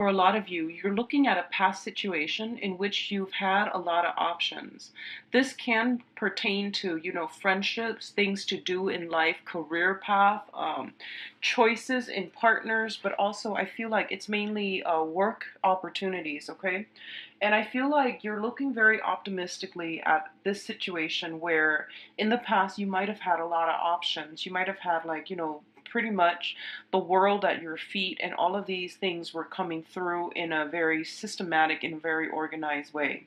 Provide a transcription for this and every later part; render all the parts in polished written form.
For a lot of you, you're looking at a past situation in which you've had a lot of options. This can pertain to, friendships, things to do in life, career path, choices in partners, but also I feel like it's mainly work opportunities, okay? And I feel like you're looking very optimistically at this situation where in the past you might have had a lot of options. You might have had, like, pretty much the world at your feet, and all of these things were coming through in a very systematic and very organized way.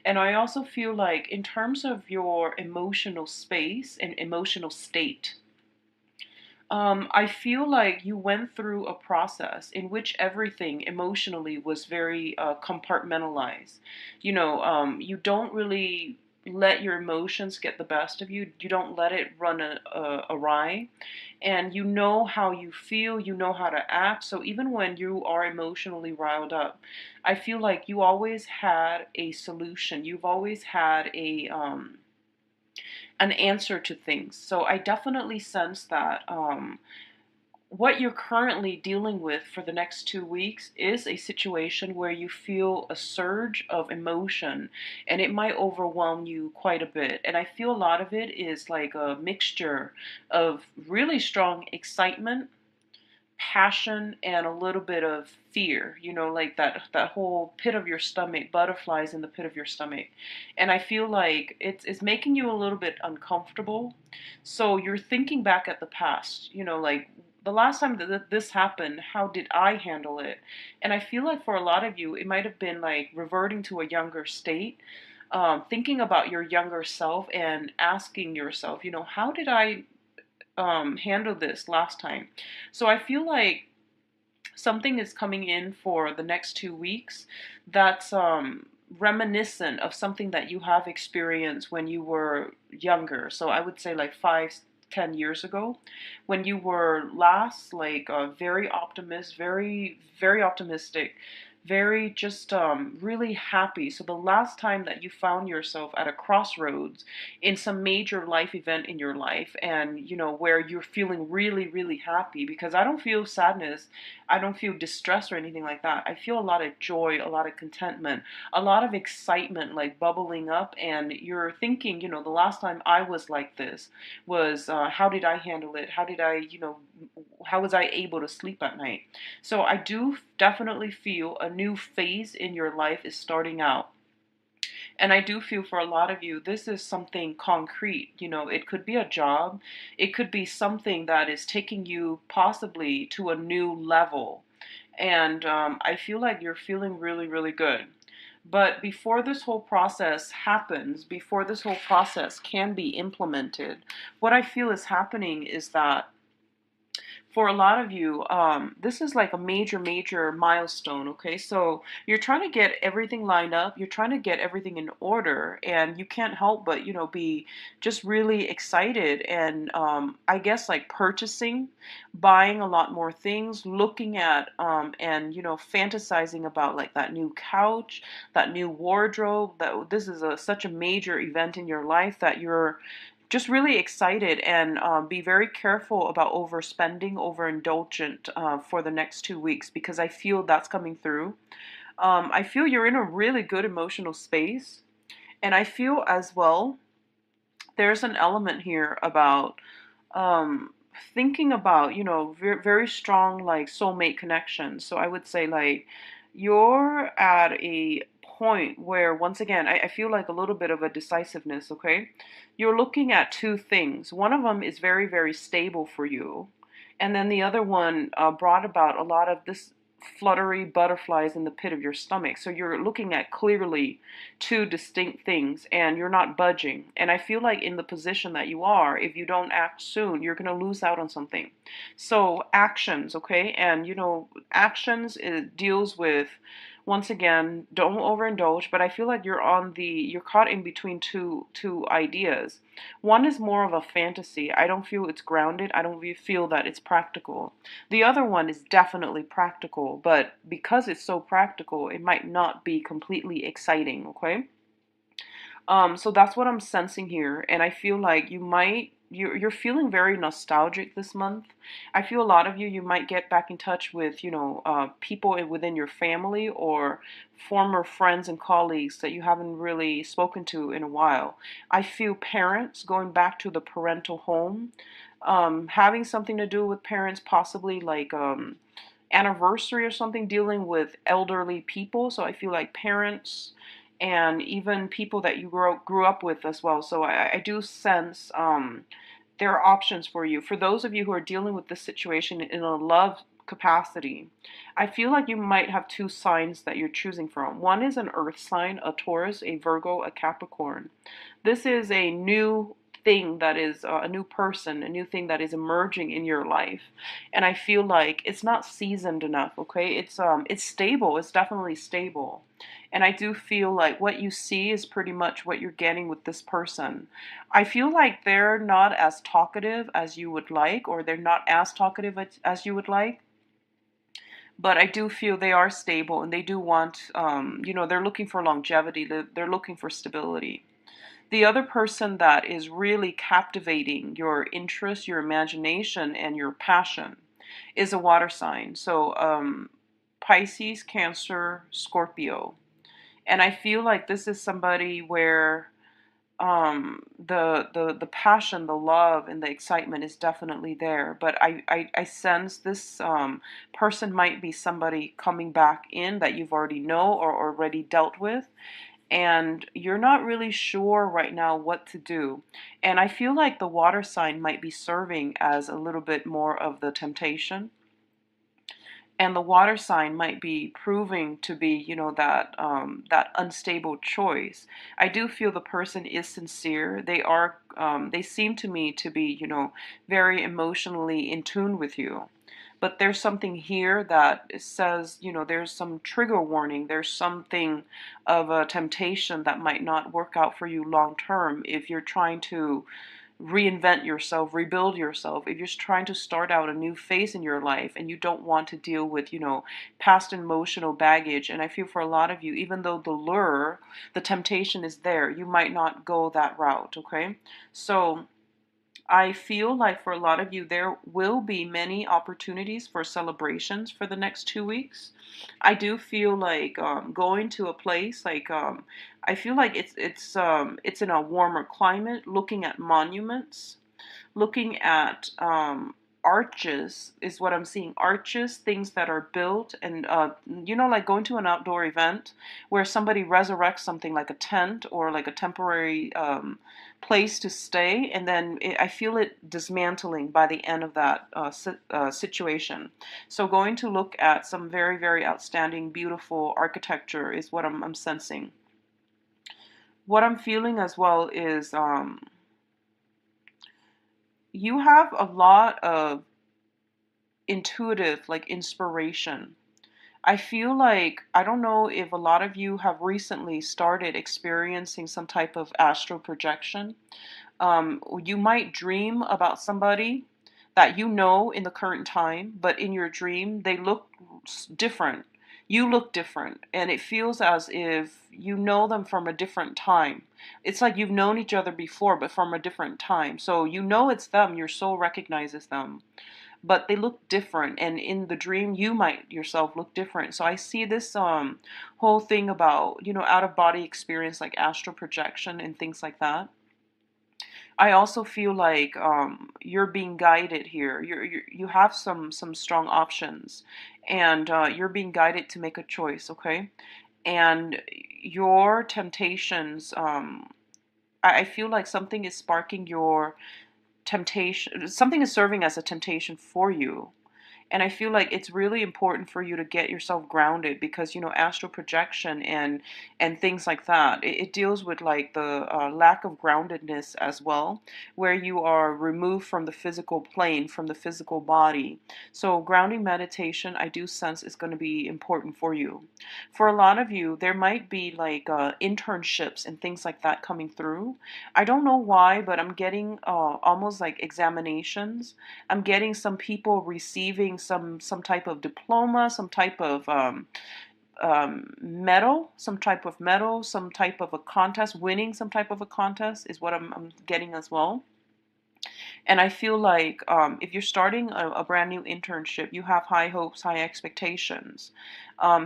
And I also feel like, in terms of your emotional space and emotional state, I feel like you went through a process in which everything emotionally was very compartmentalized. You don't really let your emotions get the best of you. You don't let it run awry. And you know how you feel, you know how to act. So even when you are emotionally riled up, I feel like you always had a solution. You've always had an answer to things. So I definitely sense that what you're currently dealing with for the next 2 weeks is a situation where you feel a surge of emotion, and it might overwhelm you quite a bit. And I feel a lot of it is like a mixture of really strong excitement, passion, and a little bit of fear, like that whole pit of your stomach, butterflies in the pit of your stomach. And I feel like it's making you a little bit uncomfortable. So you're thinking back at the past, like the last time that this happened, how did I handle it? And I feel like for a lot of you, it might have been like reverting to a younger state, thinking about your younger self and asking yourself, how did I handle this last time? So I feel like something is coming in for the next 2 weeks that's reminiscent of something that you have experienced when you were younger. So I would say like 5, 10 years ago, when you were last like very optimistic, very just really happy. So the last time that you found yourself at a crossroads in some major life event in your life, and where you're feeling really really happy, because I don't feel sadness, I don't feel distress or anything like that. I feel a lot of joy, a lot of contentment, a lot of excitement like bubbling up. And you're thinking, the last time I was like this was, how did I handle it? How did I, how was I able to sleep at night? So I do definitely feel a new phase in your life is starting out. And I do feel for a lot of you, this is something concrete. It could be a job, it could be something that is taking you possibly to a new level. And I feel like you're feeling really, really good. But before this whole process happens, before this whole process can be implemented, what I feel is happening is that for a lot of you, this is like a major, major milestone, okay? So you're trying to get everything lined up, you're trying to get everything in order, and you can't help but, be just really excited and, I guess, like purchasing, buying a lot more things, looking at, and, fantasizing about like that new couch, that new wardrobe, that this is such a major event in your life that you're just really excited. And be very careful about overspending, overindulgent for the next 2 weeks, because I feel that's coming through. I feel you're in a really good emotional space. And I feel as well, there's an element here about thinking about, very, very strong like soulmate connections. So I would say like you're at a point where, once again, I feel like a little bit of a decisiveness, okay? You're looking at two things. One of them is very, very stable for you. And then the other one brought about a lot of this fluttery butterflies in the pit of your stomach. So you're looking at clearly two distinct things, and you're not budging. And I feel like in the position that you are, if you don't act soon, you're going to lose out on something. So actions, okay? And actions, it deals with, once again, don't overindulge, but I feel like you're caught in between two ideas. One is more of a fantasy. I don't feel it's grounded. I don't feel that it's practical. The other one is definitely practical, but because it's so practical, it might not be completely exciting, okay? So that's what I'm sensing here, and I feel like you might you're feeling very nostalgic this month. I feel a lot of you might get back in touch with, people within your family or former friends and colleagues that you haven't really spoken to in a while. I feel parents going back to the parental home, having something to do with parents, possibly like anniversary or something, dealing with elderly people. So I feel like parents and even people that you grew up with as well. So I do sense there are options for you. For those of you who are dealing with this situation in a love capacity, I feel like you might have two signs that you're choosing from. One is an earth sign, a Taurus, a Virgo, a Capricorn. This is a new thing that is a new person, a new thing that is emerging in your life. And I feel like it's not seasoned enough, okay? It's stable. It's definitely stable. And I do feel like what you see is pretty much what you're getting with this person. I feel like they're not as talkative as you would like, or they're not as talkative as you would like. But I do feel they are stable and they do want, they're looking for longevity, they're looking for stability. The other person that is really captivating your interest, your imagination, and your passion is a water sign. So, Pisces, Cancer, Scorpio. And I feel like this is somebody where the passion, the love, and the excitement is definitely there. But I sense this person might be somebody coming back in that you've already know or already dealt with, and you're not really sure right now what to do. And I feel like the water sign might be serving as a little bit more of the temptation, and the water sign might be proving to be, that unstable choice. I do feel the person is sincere. They seem to me to be, very emotionally in tune with you. But there's something here that says, there's some trigger warning. There's something of a temptation that might not work out for you long term if you're trying to reinvent yourself, rebuild yourself. If you're just trying to start out a new phase in your life and you don't want to deal with, past emotional baggage. And I feel for a lot of you, even though the lure, the temptation is there, you might not go that route, okay? So I feel like for a lot of you, there will be many opportunities for celebrations for the next 2 weeks. I do feel like going to a place like I feel like it's in a warmer climate, looking at monuments, looking at arches is what I'm seeing. Arches, things that are built, and like going to an outdoor event where somebody resurrects something like a tent or like a temporary place to stay, and then I feel it dismantling by the end of that situation. So going to look at some very, very outstanding, beautiful architecture is what I'm sensing. What I'm feeling as well is you have a lot of intuitive, like inspiration. I feel like, I don't know if a lot of you have recently started experiencing some type of astral projection. You might dream about somebody that you know in the current time, but in your dream, they look different. You look different, and it feels as if you know them from a different time. It's like you've known each other before, but from a different time. So you know it's them, your soul recognizes them, but they look different, and in the dream you might yourself look different. So I see this whole thing about, out of body experience, like astral projection and things like that. I also feel like you're being guided here. You have some strong options, and you're being guided to make a choice, okay? And your temptations, I feel like something is sparking your temptation, something is serving as a temptation for you. And I feel like it's really important for you to get yourself grounded, because, astral projection and things like that, it deals with like the lack of groundedness as well, where you are removed from the physical plane, from the physical body. So grounding meditation, I do sense, is going to be important for you. For a lot of you, there might be like internships and things like that coming through. I don't know why, but I'm getting almost like examinations. I'm getting some people receiving some type of diploma, some type of medal, some type of a contest, winning some type of a contest is what I'm getting as well. And I feel like if you're starting a brand new internship, you have high hopes, high expectations.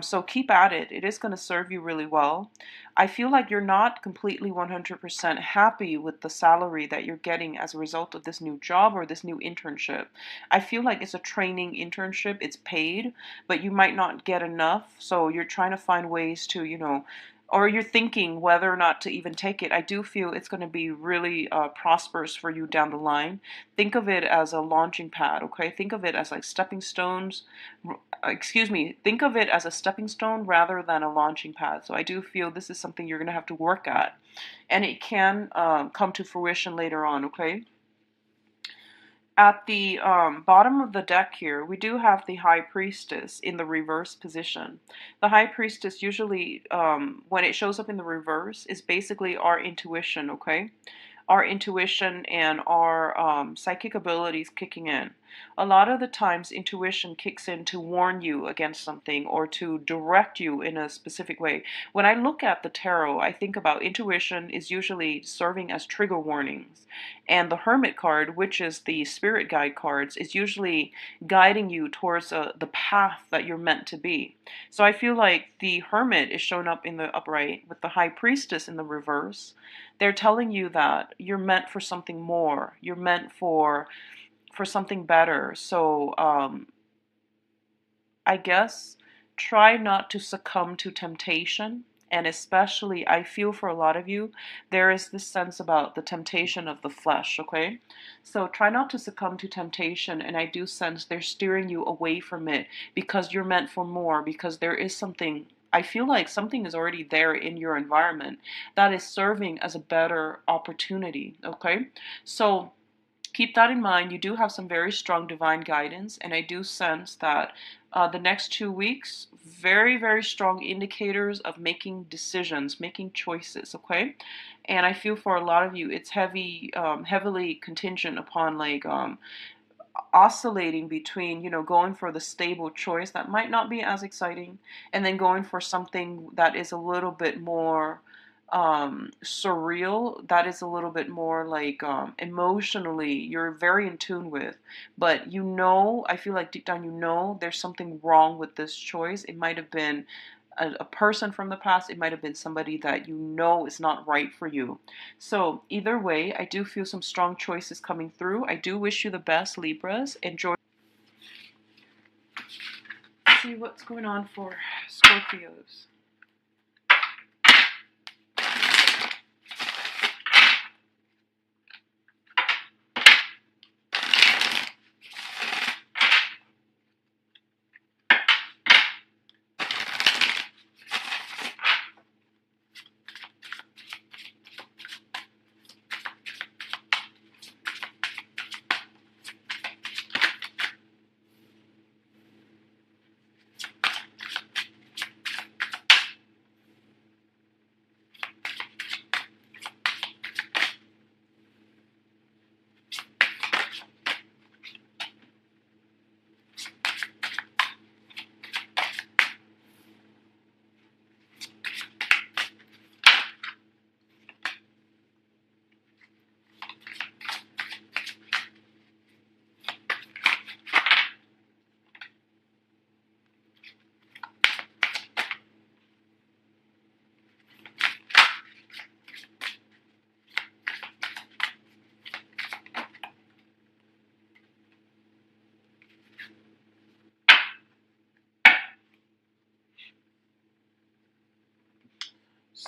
So keep at it. It is going to serve you really well. I feel like you're not completely 100% happy with the salary that you're getting as a result of this new job or this new internship. I feel like it's a training internship. It's paid, but you might not get enough. So you're trying to find ways to, or you're thinking whether or not to even take it. I do feel it's going to be really prosperous for you down the line. Think of it as a launching pad, okay? Think of it as like stepping stones. Excuse me. Think of it as a stepping stone rather than a launching pad. So I do feel this is something you're going to have to work at, and it can come to fruition later on, okay? At the bottom of the deck here, we do have the High Priestess in the reverse position. The High Priestess usually, when it shows up in the reverse, is basically our intuition, okay? Our intuition and our psychic abilities kicking in. A lot of the times, intuition kicks in to warn you against something or to direct you in a specific way. When I look at the tarot, I think about intuition is usually serving as trigger warnings. And the Hermit card, which is the spirit guide cards, is usually guiding you towards the path that you're meant to be. So I feel like the Hermit is shown up in the upright with the High Priestess in the reverse. They're telling you that you're meant for something more. You're meant for something better. So I guess try not to succumb to temptation. And especially, I feel for a lot of you, there is this sense about the temptation of the flesh, okay? So try not to succumb to temptation. And I do sense they're steering you away from it because you're meant for more, because there is something. I feel like something is already there in your environment that is serving as a better opportunity, okay? So keep that in mind. You do have some very strong divine guidance, and I do sense that the next 2 weeks, very, very strong indicators of making decisions, making choices, okay? And I feel for a lot of you, it's heavily contingent upon like oscillating between, going for the stable choice that might not be as exciting, and then going for something that is a little bit more surreal, that is a little bit more like emotionally you're very in tune with. But I feel like deep down there's something wrong with this choice. It might have been a person from the past. It might have been somebody that is not right for you. So either way, I do feel some strong choices coming through. I do wish you the best, Libras. Enjoy. See what's going on for Scorpios.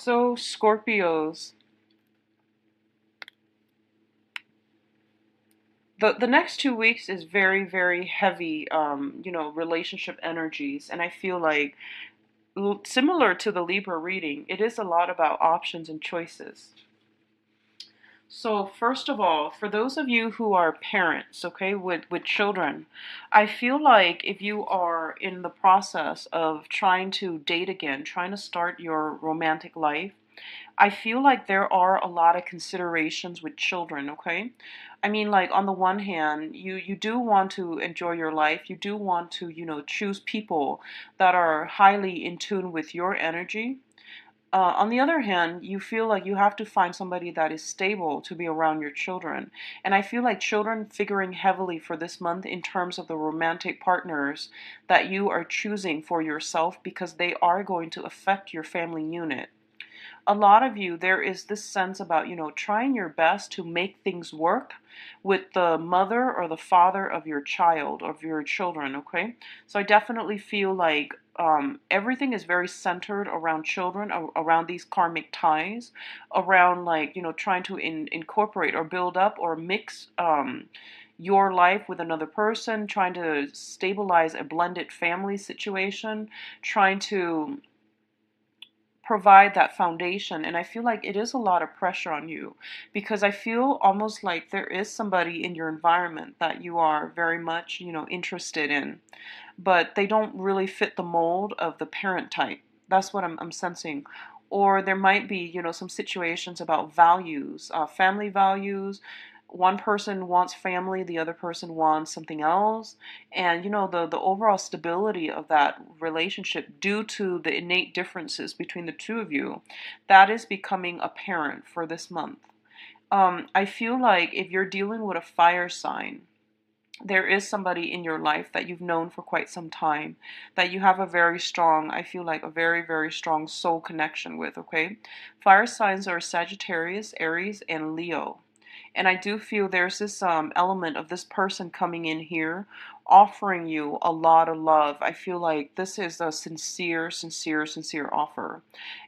So Scorpios, the next 2 weeks is very, very heavy, relationship energies. And I feel like, similar to the Libra reading, it is a lot about options and choices. So first of all, for those of you who are parents, okay, with children, I feel like if you are in the process of trying to date again, trying to start your romantic life, I feel like there are a lot of considerations with children, okay? I mean, like, on the one hand, you do want to enjoy your life. You do want to, choose people that are highly in tune with your energy. On the other hand, you feel like you have to find somebody that is stable to be around your children. And I feel like children figuring heavily for this month in terms of the romantic partners that you are choosing for yourself, because they are going to affect your family unit. A lot of you, there is this sense about, trying your best to make things work with the mother or the father of your child, of your children, okay? So I definitely feel like everything is very centered around children, around these karmic ties, around like, trying to incorporate or build up or mix your life with another person, trying to stabilize a blended family situation, trying to provide that foundation. And I feel like it is a lot of pressure on you, because I feel almost like there is somebody in your environment that you are very much, interested in, but they don't really fit the mold of the parent type. That's what I'm sensing. Or there might be, some situations about values, family values. One person wants family, the other person wants something else. And, the overall stability of that relationship, due to the innate differences between the two of you, that is becoming apparent for this month. I feel like if you're dealing with a fire sign, there is somebody in your life that you've known for quite some time, that you have a very strong, I feel like a very, very strong soul connection with, okay? Fire signs are Sagittarius, Aries, and Leo. And I do feel there's this element of this person coming in here offering you a lot of love. I feel like this is a sincere, sincere, sincere offer.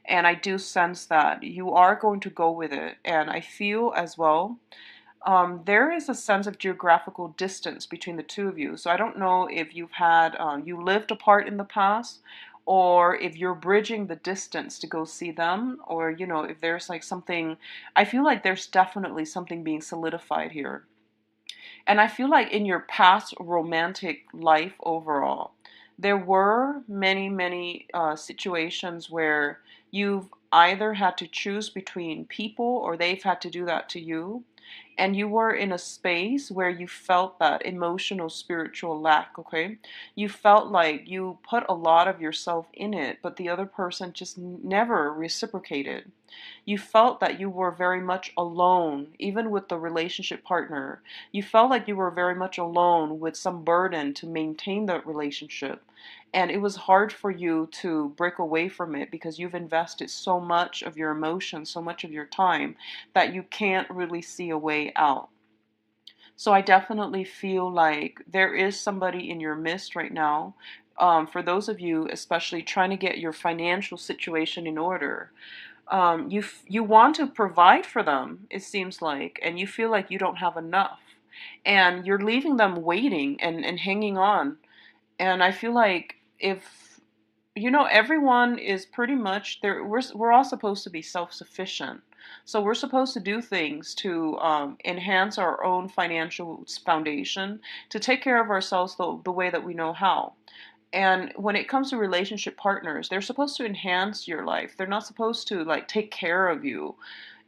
And I do sense that you are going to go with it. And I feel as well there is a sense of geographical distance between the two of you. So I don't know if you've had, you lived apart in the past, or if you're bridging the distance to go see them, or, if there's like something, I feel like there's definitely something being solidified here. And I feel like in your past romantic life overall, there were many, many situations where you've either had to choose between people, or they've had to do that to you, and you were in a space where you felt that emotional spiritual lack, okay? You felt like you put a lot of yourself in it, but the other person just never reciprocated. You felt that you were very much alone, even with the relationship partner. You felt like you were very much alone with some burden to maintain that relationship. And it was hard for you to break away from it, because you've invested so much of your emotions, so much of your time, that you can't really see a way out. So I definitely feel like there is somebody in your midst right now. For those of you, especially trying to get your financial situation in order, you want to provide for them, it seems like, and you feel like you don't have enough, and you're leaving them waiting and hanging on. And I feel like if everyone is pretty much there, we're all supposed to be self-sufficient. So we're supposed to do things to enhance our own financial foundation, to take care of ourselves the way that we know how. And when it comes to relationship partners, they're supposed to enhance your life. They're not supposed to like take care of you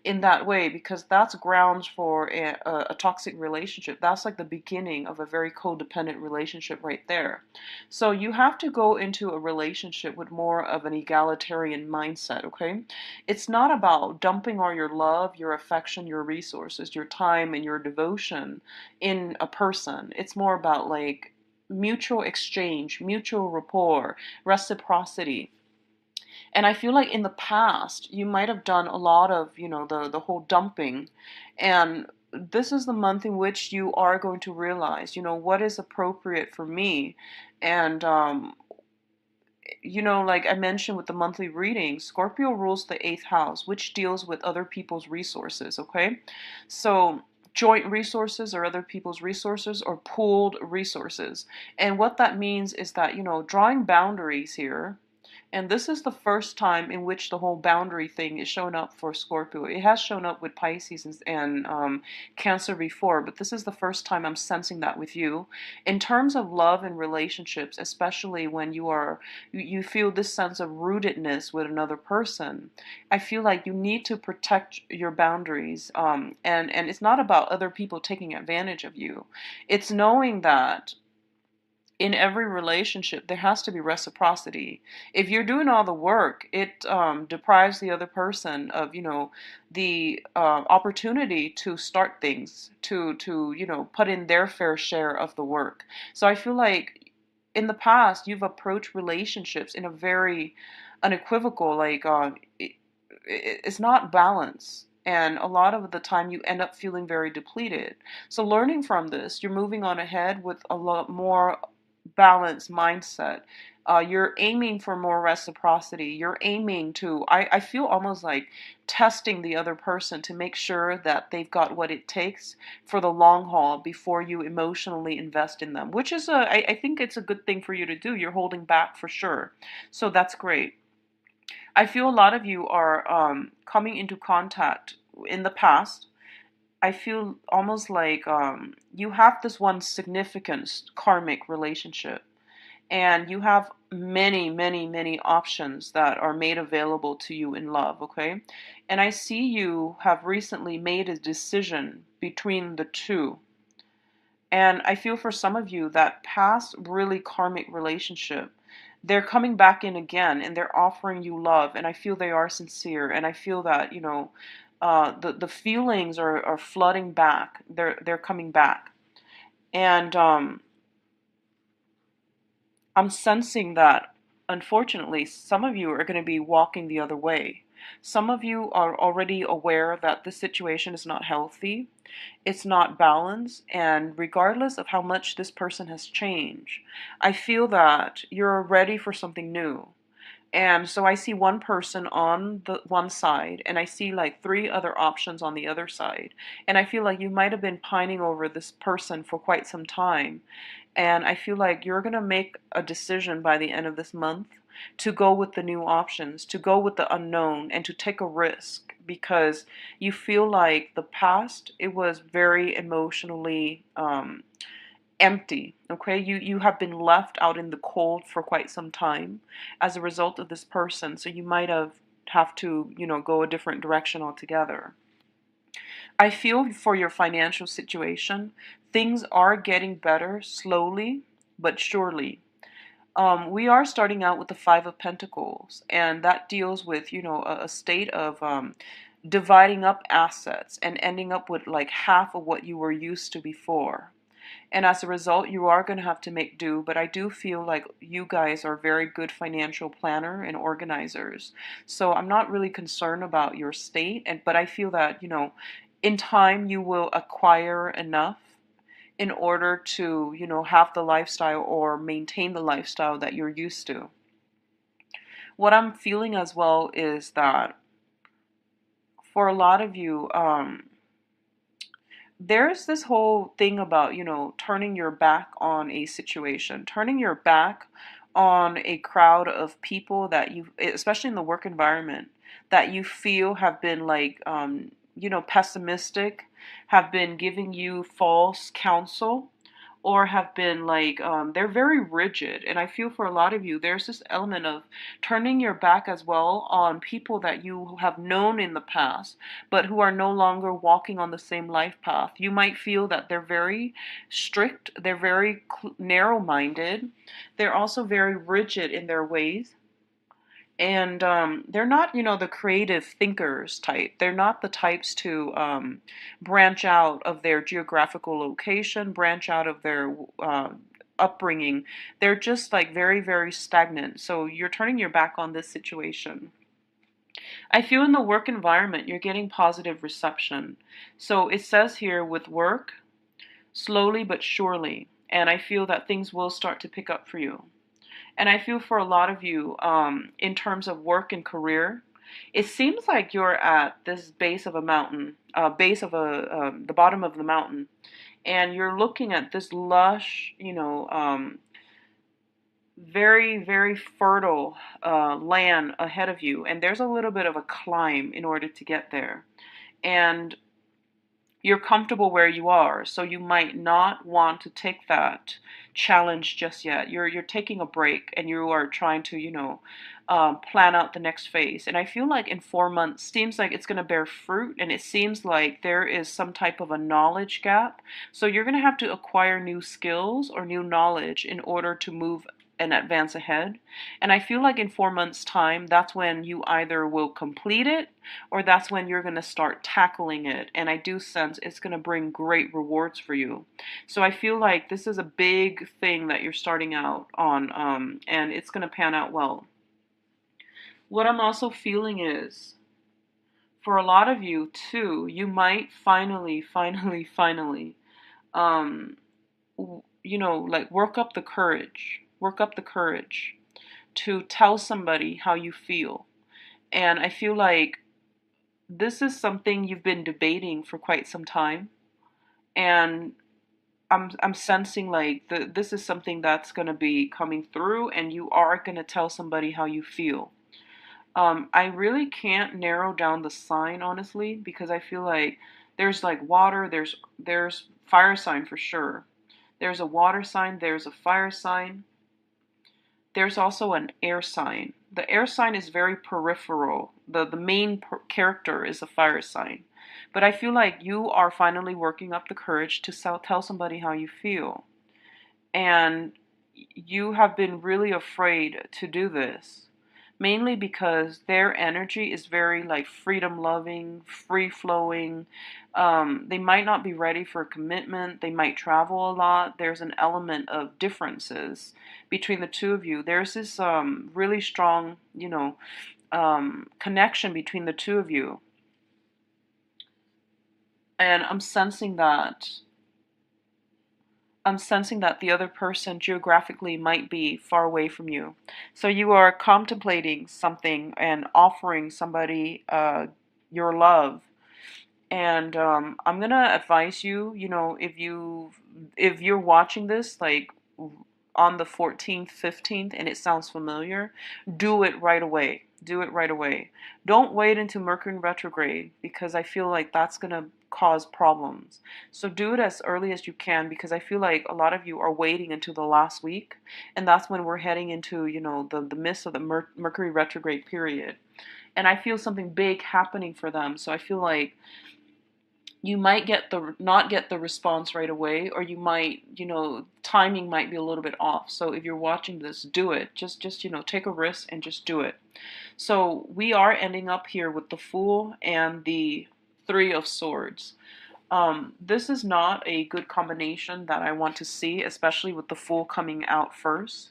in that way, because that's grounds for a toxic relationship. That's like the beginning of a very codependent relationship right there. So you have to go into a relationship with more of an egalitarian mindset, okay? It's not about dumping all your love, your affection, your resources, your time, and your devotion in a person. It's more about like mutual exchange, mutual rapport, reciprocity. And I feel like in the past, you might have done a lot of, the whole dumping. And this is the month in which you are going to realize, what is appropriate for me. And, like I mentioned with the monthly reading, Scorpio rules the eighth house, which deals with other people's resources, okay? So, joint resources or other people's resources, or pooled resources. And what that means is that, drawing boundaries here, and this is the first time in which the whole boundary thing is shown up for Scorpio. It has shown up with Pisces and Cancer before, but this is the first time I'm sensing that with you. In terms of love and relationships, especially when you feel this sense of rootedness with another person, I feel like you need to protect your boundaries. And it's not about other people taking advantage of you. It's knowing that in every relationship, there has to be reciprocity. If you're doing all the work, it deprives the other person of, the opportunity to start things, to put in their fair share of the work. So I feel like in the past, you've approached relationships in a very unequivocal, like, it's not balanced. And a lot of the time, you end up feeling very depleted. So, learning from this, you're moving on ahead with a lot more balanced mindset. You're aiming for more reciprocity. You're aiming to, I feel almost like testing the other person to make sure that they've got what it takes for the long haul before you emotionally invest in them, which is I think it's a good thing for you to do. You're holding back for sure. So that's great. I feel a lot of you are coming into contact in the past. I feel almost like you have this one significant karmic relationship, and you have many, many, many options that are made available to you in love, okay? And I see you have recently made a decision between the two. And I feel for some of you that past really karmic relationship, they're coming back in again and they're offering you love. And I feel they are sincere. And I feel that, the feelings are flooding back. They're coming back. And I'm sensing that, unfortunately, some of you are going to be walking the other way. Some of you are already aware that the situation is not healthy, it's not balanced, and regardless of how much this person has changed, I feel that you're ready for something new. And so I see one person on the one side, and I see like three other options on the other side. And I feel like you might have been pining over this person for quite some time. And I feel like you're going to make a decision by the end of this month to go with the new options, to go with the unknown, and to take a risk because you feel like the past, it was very emotionally empty. Okay, you have been left out in the cold for quite some time as a result of this person, so you might have to go a different direction altogether. I feel for your financial situation, things are getting better slowly but surely. We are starting out with the Five of Pentacles, and that deals with, a state of dividing up assets and ending up with like half of what you were used to before. And as a result, you are going to have to make do. But I do feel like you guys are very good financial planner and organizers. So I'm not really concerned about your state. But I feel that, in time you will acquire enough in order to, have the lifestyle or maintain the lifestyle that you're used to. What I'm feeling as well is that for a lot of you, there's this whole thing about, turning your back on a situation, turning your back on a crowd of people that you, especially in the work environment, that you feel have been like, pessimistic, have been giving you false counsel, or have been like, they're very rigid. And I feel for a lot of you, there's this element of turning your back as well on people that you have known in the past, but who are no longer walking on the same life path. You might feel that they're very strict, they're very narrow minded, they're also very rigid in their ways. And they're not, the creative thinkers type. They're not the types to branch out of their geographical location, branch out of their upbringing. They're just like very, very stagnant. So you're turning your back on this situation. I feel in the work environment, you're getting positive reception. So it says here with work, slowly but surely. And I feel that things will start to pick up for you. And I feel for a lot of you, in terms of work and career, it seems like you're at this base of a mountain, base of the bottom of the mountain, and you're looking at this lush, very, very fertile land ahead of you. And there's a little bit of a climb in order to get there. And you're comfortable where you are, so you might not want to take that challenge just yet. You're taking a break and you are trying to, plan out the next phase. And I feel like in 4 months, seems like it's going to bear fruit, and it seems like there is some type of a knowledge gap. So you're going to have to acquire new skills or new knowledge in order to move and advance ahead. And I feel like in 4 months' time, that's when you either will complete it or that's when you're going to start tackling it. And I do sense it's going to bring great rewards for you. So I feel like this is a big thing that you're starting out on, and it's going to pan out well. What I'm also feeling is, for a lot of you too, you might finally, um, like work up the courage to tell somebody how you feel. And I feel like this is something you've been debating for quite some time, and I'm sensing like this is something that's going to be coming through, and you are going to tell somebody how you feel. I really can't narrow down the sign honestly, because I feel like there's like water, there's fire sign for sure. There's a water sign, there's a fire sign. There's also an air sign. The air sign is very peripheral. The main character is a fire sign. But I feel like you are finally working up the courage to tell somebody how you feel. And you have been really afraid to do this, mainly because their energy is very like freedom loving, free flowing. They might not be ready for a commitment. They might travel a lot. There's an element of differences between the two of you. There's this really strong, connection between the two of you. And I'm sensing that the other person geographically might be far away from you. So you are contemplating something and offering somebody your love. And I'm gonna advise you, if you're watching this like on the 14th, 15th, and it sounds familiar, do it right away. Do it right away. Don't wait until Mercury in retrograde, because I feel like that's going to cause problems. So do it as early as you can, because I feel like a lot of you are waiting until the last week, and that's when we're heading into, the midst of the Mercury retrograde period. And I feel something big happening for them. So I feel like you might not get the response right away, or you might, timing might be a little bit off. So if you're watching this, do it. Just take a risk and just do it. So we are ending up here with the Fool and the Three of Swords. This is not a good combination that I want to see, especially with the Fool coming out first.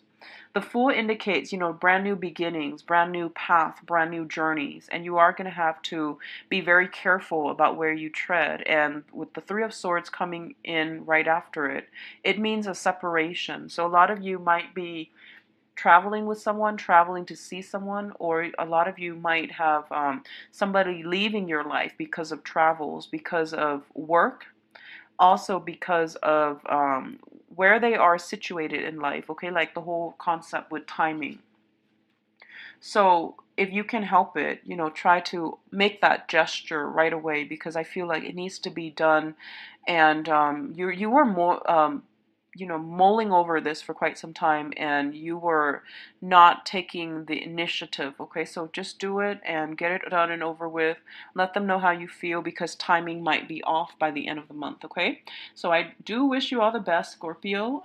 The Fool indicates, brand new beginnings, brand new path, brand new journeys, and you are going to have to be very careful about where you tread. And with the Three of Swords coming in right after it, it means a separation. So a lot of you might be traveling with someone, traveling to see someone, or a lot of you might have somebody leaving your life because of travels, because of work, also because of where they are situated in life, okay? Like the whole concept with timing. So if you can help it, try to make that gesture right away, because I feel like it needs to be done. And you were more, mulling over this for quite some time, and you were not taking the initiative, okay? So just do it and get it done and over with. Let them know how you feel, because timing might be off by the end of the month, okay? So I do wish you all the best, Scorpio.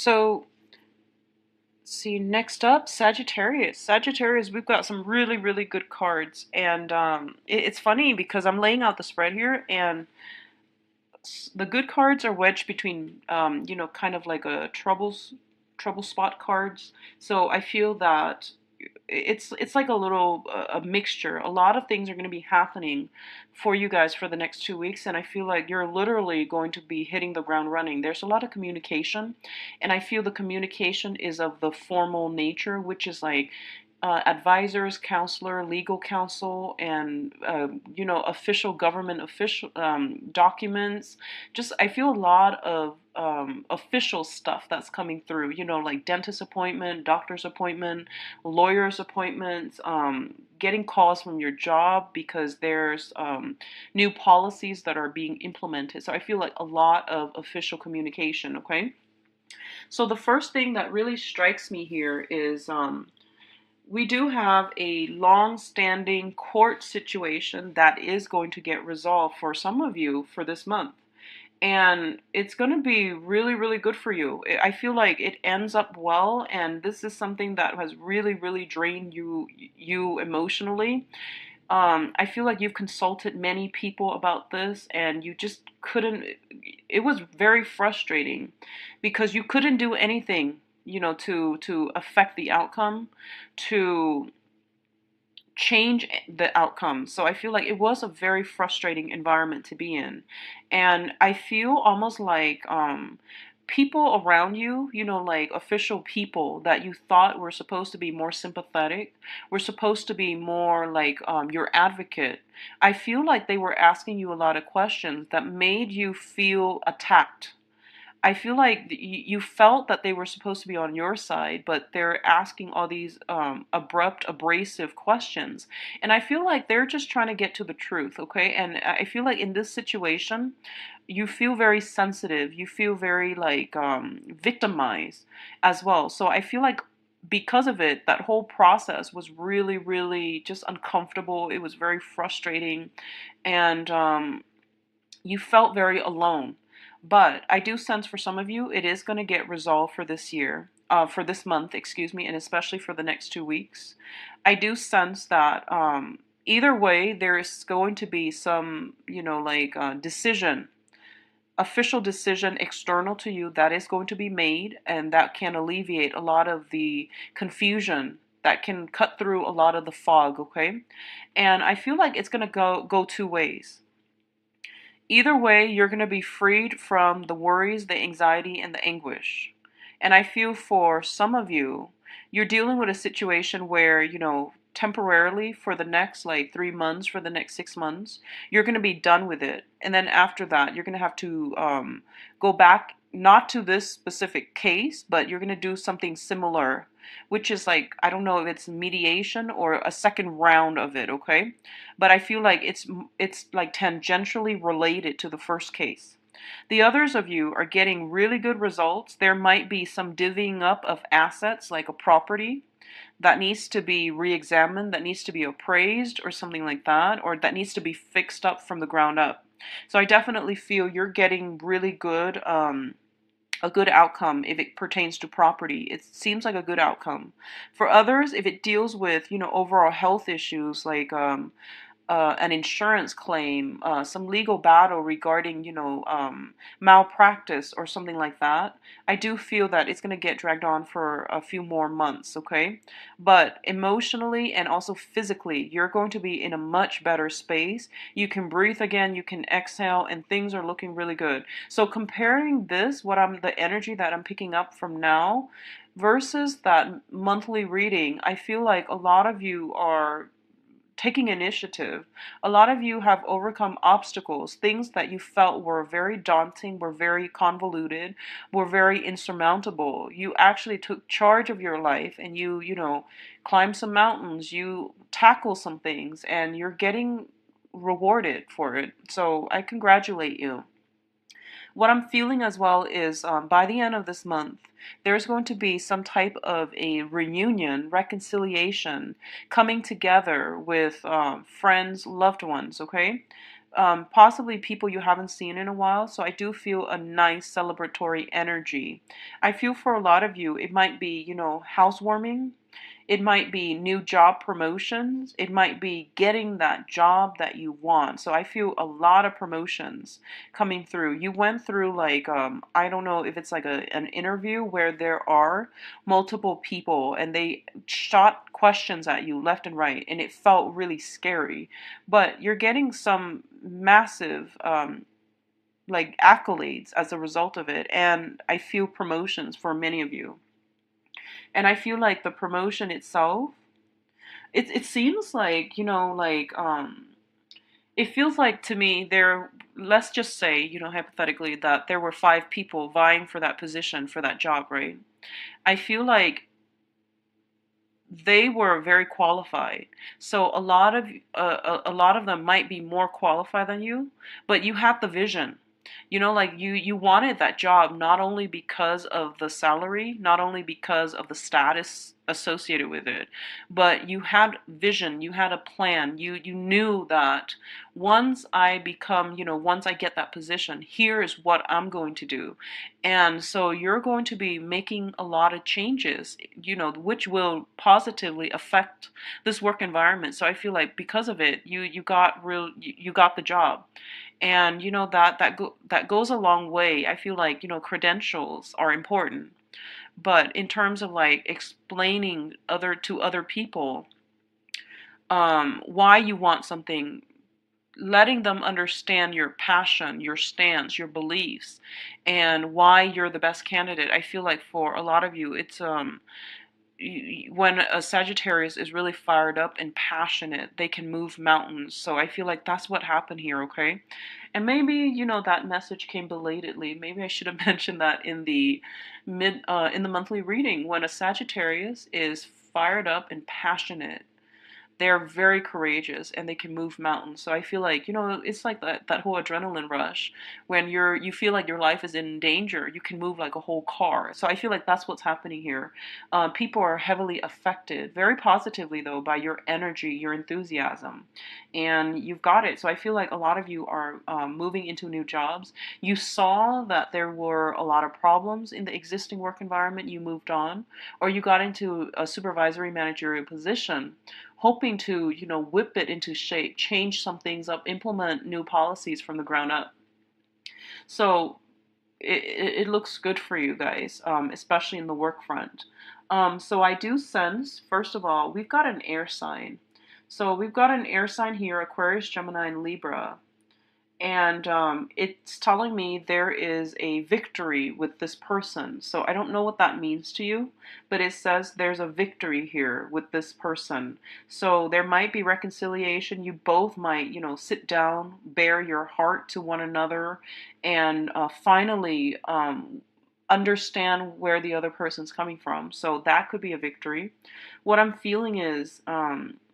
So, see, next up, Sagittarius. Sagittarius, we've got some really, really good cards. And it's funny because I'm laying out the spread here, and the good cards are wedged between, kind of like a trouble spot cards. So I feel that it's like a little a mixture. A lot of things are going to be happening for you guys for the next 2 weeks, and I feel like you're literally going to be hitting the ground running. There's a lot of communication, and I feel the communication is of the formal nature, which is like advisors, counselor, legal counsel, and official government official documents. Just I feel a lot of official stuff that's coming through. Like dentist appointment, doctor's appointment, lawyer's appointments. Getting calls from your job because there's new policies that are being implemented. So I feel like a lot of official communication. Okay. So the first thing that really strikes me here is we do have a long-standing court situation that is going to get resolved for some of you for this month. And it's going to be really, really good for you. I feel like it ends up well, and this is something that has really, really drained you emotionally. I feel like you've consulted many people about this, and you just couldn't. It was very frustrating because you couldn't do anything, to affect the outcome, to change the outcome. So I feel like it was a very frustrating environment to be in. And I feel almost like people around you, like official people that you thought were supposed to be more sympathetic, were supposed to be more like your advocate. I feel like they were asking you a lot of questions that made you feel attacked. I feel like you felt that they were supposed to be on your side, but they're asking all these abrupt, abrasive questions. And I feel like they're just trying to get to the truth, okay? And I feel like in this situation, you feel very sensitive. You feel very like victimized as well. So I feel like because of it, that whole process was really, really just uncomfortable. It was very frustrating. And you felt very alone. But I do sense for some of you, it is going to get resolved for this year, for this month, excuse me, and especially for the next 2 weeks. I do sense that either way, there is going to be some, like decision, official decision external to you that is going to be made, and that can alleviate a lot of the confusion. That can cut through a lot of the fog, okay? And I feel like it's going to go two ways. Either way, you're going to be freed from the worries, the anxiety, and the anguish. And I feel for some of you, you're dealing with a situation where, temporarily for the next like 3 months, for the next 6 months, you're going to be done with it. And then after that, you're going to have to go back, not to this specific case, but you're going to do something similar, which is like, I don't know if it's mediation or a second round of it, okay? But I feel like it's like tangentially related to the first case. The others of you are getting really good results. There might be some divvying up of assets, like a property that needs to be re-examined, that needs to be appraised or something like that, or that needs to be fixed up from the ground up. So I definitely feel you're getting really good a good outcome if it pertains to property. It seems like a good outcome. For others, if it deals with, overall health issues like an insurance claim, some legal battle regarding, malpractice or something like that, I do feel that it's going to get dragged on for a few more months, okay? But emotionally and also physically, you're going to be in a much better space. You can breathe again, you can exhale, and things are looking really good. So comparing this, the energy that I'm picking up from now versus that monthly reading, I feel like a lot of you are taking initiative. A lot of you have overcome obstacles, things that you felt were very daunting, were very convoluted, were very insurmountable. You actually took charge of your life, and you climbed some mountains, you tackle some things, and you're getting rewarded for it. So I congratulate you. What I'm feeling as well is by the end of this month, there's going to be some type of a reunion, reconciliation, coming together with friends, loved ones, okay? possibly people you haven't seen in a while. So I do feel a nice celebratory energy. I feel for a lot of you, it might be, housewarming. It might be new job promotions. It might be getting that job that you want. So I feel a lot of promotions coming through. You went through like I don't know if it's like an interview where there are multiple people and they shot questions at you left and right and it felt really scary. But you're getting some massive like accolades as a result of it, and I feel promotions for many of you. And I feel like the promotion itself, it seems like, it feels like to me there, let's just say, hypothetically, that there were five people vying for that position, for that job, right? I feel like they were very qualified. So a lot of them might be more qualified than you, but you had the vision. Like you wanted that job not only because of the salary, not only because of the status associated with it, but you had vision, you had a plan. You knew that once I get that position, here is what I'm going to do. And so you're going to be making a lot of changes, which will positively affect this work environment. So I feel like because of it, you got the job. And that goes a long way. I feel like, credentials are important. But in terms of like explaining other people why you want something, letting them understand your passion, your stance, your beliefs, and why you're the best candidate. I feel like for a lot of you, it's when a Sagittarius is really fired up and passionate, they can move mountains. So I feel like that's what happened here, okay? And maybe, that message came belatedly. Maybe I should have mentioned that in the monthly reading. When a Sagittarius is fired up and passionate, they're very courageous and they can move mountains. So I feel like, it's like that whole adrenaline rush. When you feel like your life is in danger, you can move like a whole car. So I feel like that's what's happening here. People are heavily affected, very positively though, by your energy, your enthusiasm, and you've got it. So I feel like a lot of you are moving into new jobs. You saw that there were a lot of problems in the existing work environment, you moved on, or you got into a supervisory managerial position hoping to, whip it into shape, change some things up, implement new policies from the ground up. So it looks good for you guys, especially in the work front. So I do sense, first of all, we've got an air sign. So we've got an air sign here, Aquarius, Gemini, and Libra. And it's telling me there is a victory with this person. So I don't know what that means to you, but it says there's a victory here with this person. So there might be reconciliation. You both might, sit down, bare your heart to one another, and finally understand where the other person's coming from. So that could be a victory. What I'm feeling is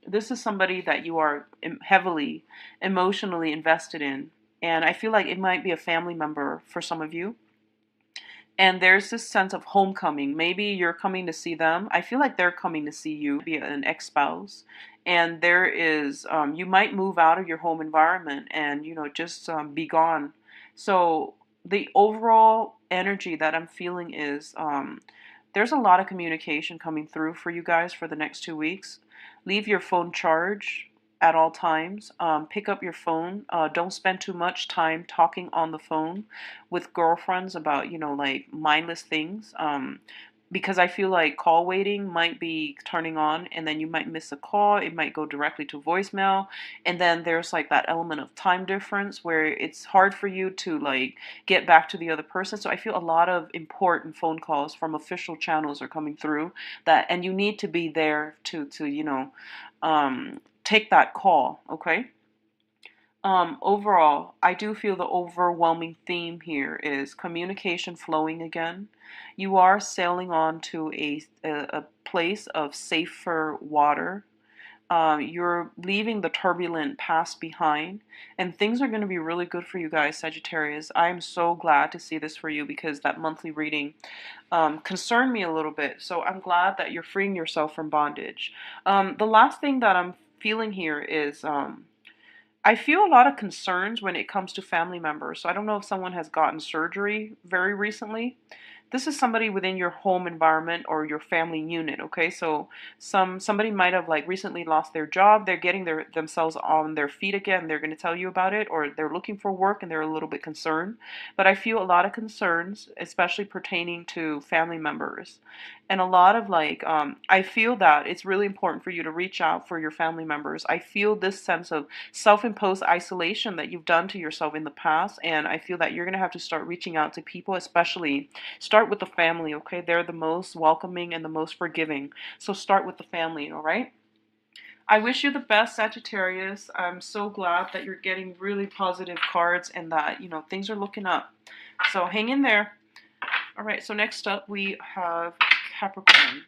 this is somebody that you are heavily emotionally invested in. And I feel like it might be a family member for some of you. And there's this sense of homecoming. Maybe you're coming to see them. I feel like they're coming to see you, be an ex-spouse. And there is, you might move out of your home environment and, just be gone. So the overall energy that I'm feeling is there's a lot of communication coming through for you guys for the next 2 weeks. Leave your phone charged at all times. Pick up your phone. Don't spend too much time talking on the phone with girlfriends about, like mindless things. Because I feel like call waiting might be turning on and then you might miss a call. It might go directly to voicemail. And then there's like that element of time difference where it's hard for you to like get back to the other person. So I feel a lot of important phone calls from official channels are coming through and you need to be there to take that call, okay? Overall, I do feel the overwhelming theme here is communication flowing again. You are sailing on to a place of safer water. You're leaving the turbulent past behind, and things are going to be really good for you guys, Sagittarius. I'm so glad to see this for you because that monthly reading concerned me a little bit. So I'm glad that you're freeing yourself from bondage. The last thing that I'm feeling here is I feel a lot of concerns when it comes to family members. So I don't know if someone has gotten surgery very recently. This is somebody within your home environment or your family unit, okay? So somebody might have like recently lost their job. They're getting themselves on their feet again. They're going to tell you about it, or they're looking for work and they're a little bit concerned. But I feel a lot of concerns, especially pertaining to family members. And a lot of like, I feel that it's really important for you to reach out for your family members. I feel this sense of self-imposed isolation that you've done to yourself in the past, and I feel that you're going to have to start reaching out to people, especially start with the family, okay? They're the most welcoming and the most forgiving. So start with the family, all right? I wish you the best, Sagittarius. I'm so glad that you're getting really positive cards and that, things are looking up. So hang in there. All right, so next up we have Capricorn.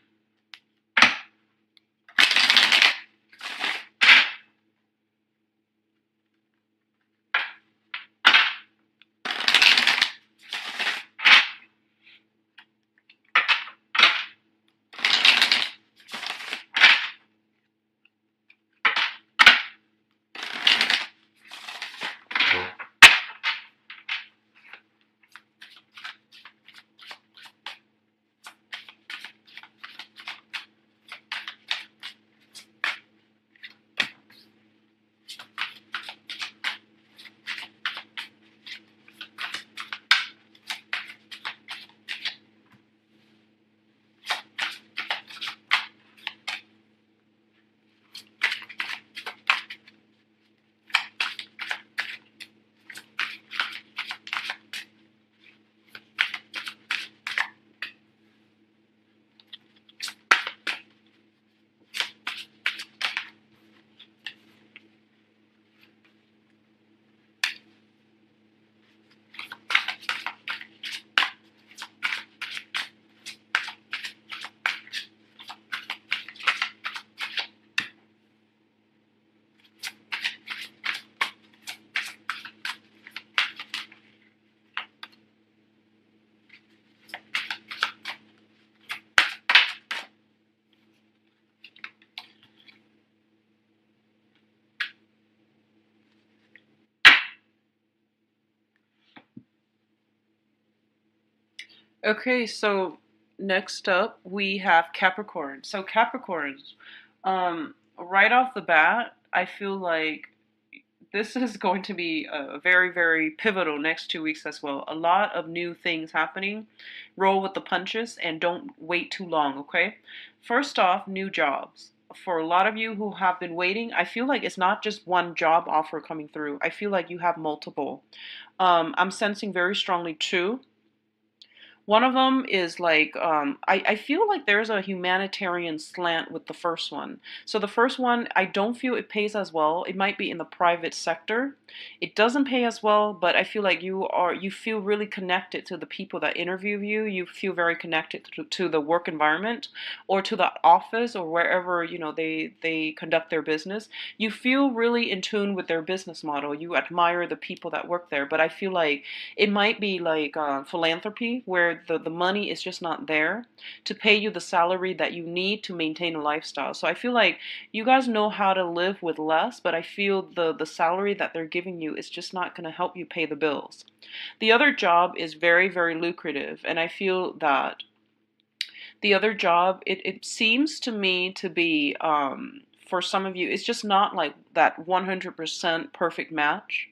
Okay, so next up we have Capricorn. So Capricorns, right off the bat, I feel like this is going to be a very, very pivotal next 2 weeks as well. A lot of new things happening. Roll with the punches and don't wait too long, okay? First off, new jobs. For a lot of you who have been waiting, I feel like it's not just one job offer coming through. I feel like you have multiple. I'm sensing very strongly two. One of them is like, I feel like there's a humanitarian slant with the first one. So the first one, I don't feel it pays as well. It might be in the private sector. It doesn't pay as well, but I feel like you feel really connected to the people that interview you. You feel very connected to the work environment or to the office or wherever, they conduct their business. You feel really in tune with their business model. You admire the people that work there, but I feel like it might be like philanthropy, where the money is just not there to pay you the salary that you need to maintain a lifestyle. So I feel like you guys know how to live with less, but I feel the salary that they're giving you is just not going to help you pay the bills. The other job is very, very lucrative, and I feel that the other job, it seems to me to be, for some of you, it's just not like that 100% perfect match.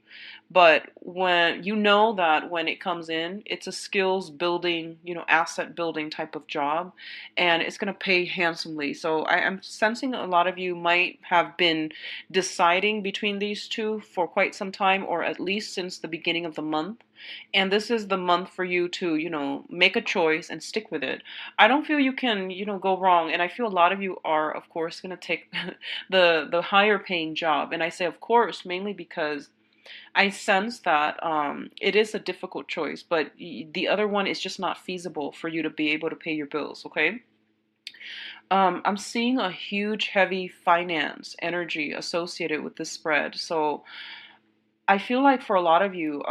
But when you know that when it comes in, it's a skills building, asset building type of job, and it's going to pay handsomely. So I'm sensing a lot of you might have been deciding between these two for quite some time, or at least since the beginning of the month. And this is the month for you to, make a choice and stick with it. I don't feel you can, go wrong. And I feel a lot of you are, of course, going to take the higher paying job. And I say, of course, mainly because I sense that it is a difficult choice, but the other one is just not feasible for you to be able to pay your bills, okay? I'm seeing a huge, heavy finance energy associated with this spread. So I feel like for a lot of you,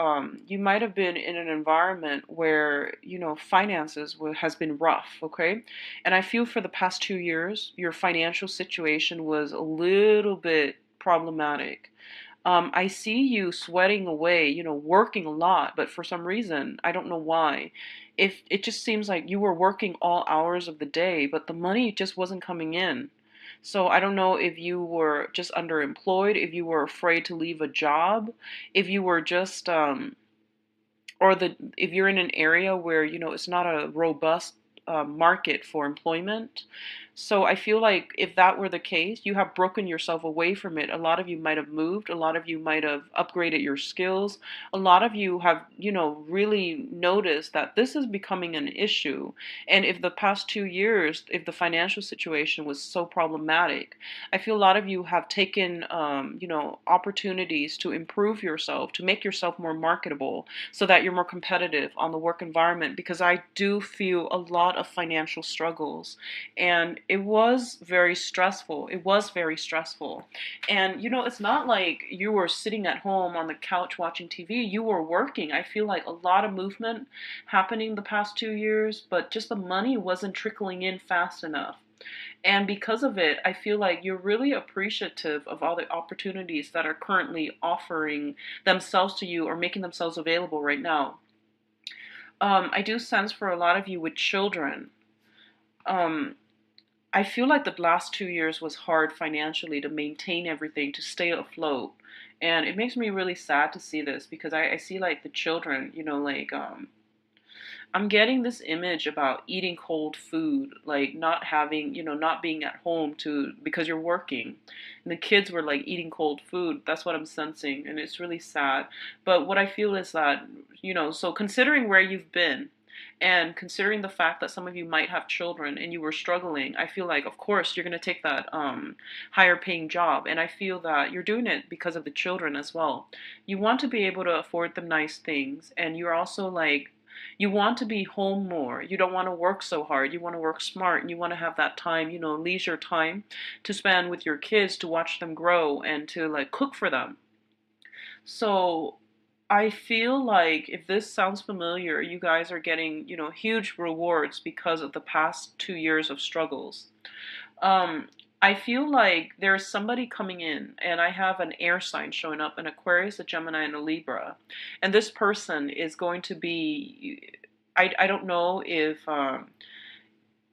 you might have been in an environment where, finances has been rough, okay? And I feel for the past 2 years, your financial situation was a little bit problematic. I see you sweating away, working a lot, but for some reason, I don't know why. If it just seems like you were working all hours of the day, but the money just wasn't coming in. So I don't know if you were just underemployed, if you were afraid to leave a job, if you were just or the if you're in an area where it's not a robust market for employment. So I feel like if that were the case, you have broken yourself away from it. A lot of you might have moved, a lot of you might have upgraded your skills, a lot of you have really noticed that this is becoming an issue. And if the past 2 years, if the financial situation was so problematic, I feel a lot of you have taken opportunities to improve yourself, to make yourself more marketable, so that you're more competitive on the work environment, because I do feel a lot of financial struggles, and it was very stressful. It was very stressful. And it's not like you were sitting at home on the couch watching TV. You were working. I feel like a lot of movement happening the past 2 years, but just the money wasn't trickling in fast enough. And because of it, I feel like you're really appreciative of all the opportunities that are currently offering themselves to you or making themselves available right now. I do sense for a lot of you with children, um, I feel like the last 2 years was hard financially to maintain everything, to stay afloat. And it makes me really sad to see this, because I see like the children, like I'm getting this image about eating cold food, like not having, not being at home to because you're working. And the kids were like eating cold food. That's what I'm sensing, and it's really sad. But what I feel is that, so considering where you've been and considering the fact that some of you might have children and you were struggling, I feel like of course you're going to take that higher paying job, and I feel that you're doing it because of the children as well. You want to be able to afford them nice things, and you're also like you want to be home more. You don't want to work so hard. You want to work smart, and you want to have that time, leisure time to spend with your kids, to watch them grow and to like cook for them. So I feel like if this sounds familiar, you guys are getting, huge rewards because of the past 2 years of struggles. Um, I feel like there's somebody coming in, and I have an air sign showing up, an Aquarius, a Gemini, and a Libra. And this person is going to be, I don't know if,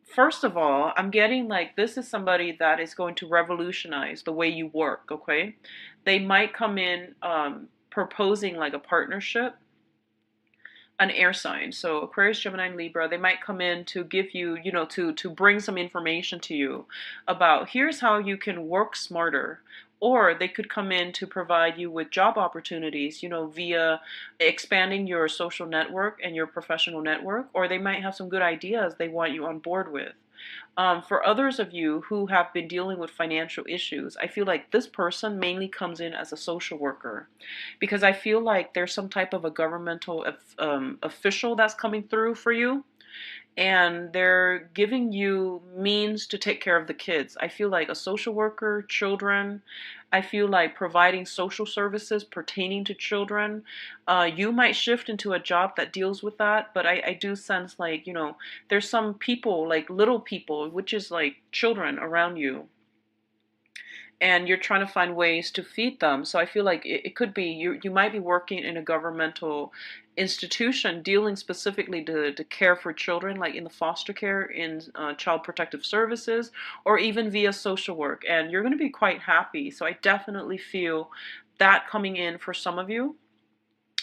first of all, I'm getting like this is somebody that is going to revolutionize the way you work, okay? They might come in proposing like a partnership, an air sign. So Aquarius, Gemini, and Libra, they might come in to give you, to bring some information to you about here's how you can work smarter. Or they could come in to provide you with job opportunities, via expanding your social network and your professional network. Or they might have some good ideas they want you on board with. For others of you who have been dealing with financial issues, I feel like this person mainly comes in as a social worker, because I feel like there's some type of a governmental official that's coming through for you, and they're giving you means to take care of the kids. I feel like a social worker, children. I feel like providing social services pertaining to children. You might shift into a job that deals with that, but I do sense like, there's some people, like little people, which is like children around you, and you're trying to find ways to feed them. So I feel like it could be you might be working in a governmental institution dealing specifically to care for children, like in the foster care, in child protective services, or even via social work. And you're going to be quite happy. So I definitely feel that coming in for some of you,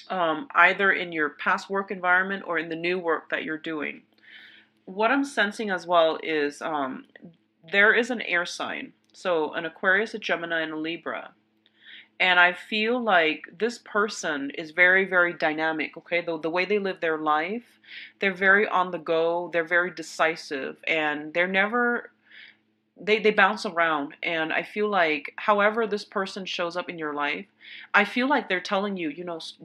either in your past work environment or in the new work that you're doing. What I'm sensing as well is there is an air sign. So an Aquarius, a Gemini, and a Libra. And I feel like this person is very, very dynamic, okay? The way they live their life, they're very on the go, they're very decisive, and they're never they bounce around. And I feel like however this person shows up in your life, I feel like they're telling you,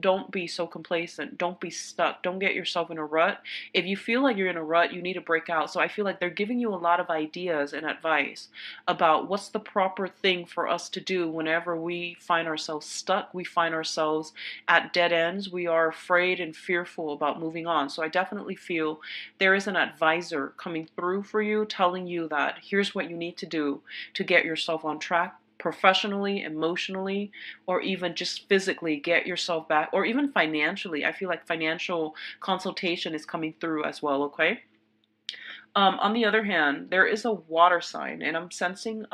don't be so complacent, don't be stuck, don't get yourself in a rut. If you feel like you're in a rut, you need to break out. So I feel like they're giving you a lot of ideas and advice about what's the proper thing for us to do whenever we find ourselves stuck, we find ourselves at dead ends, we are afraid and fearful about moving on. So I definitely feel there is an advisor coming through for you, telling you that here's what you need to do to get yourself on track, professionally, emotionally, or even just physically get yourself back, or even financially. I feel like financial consultation is coming through as well, okay? On the other hand, there is a water sign, and I'm sensing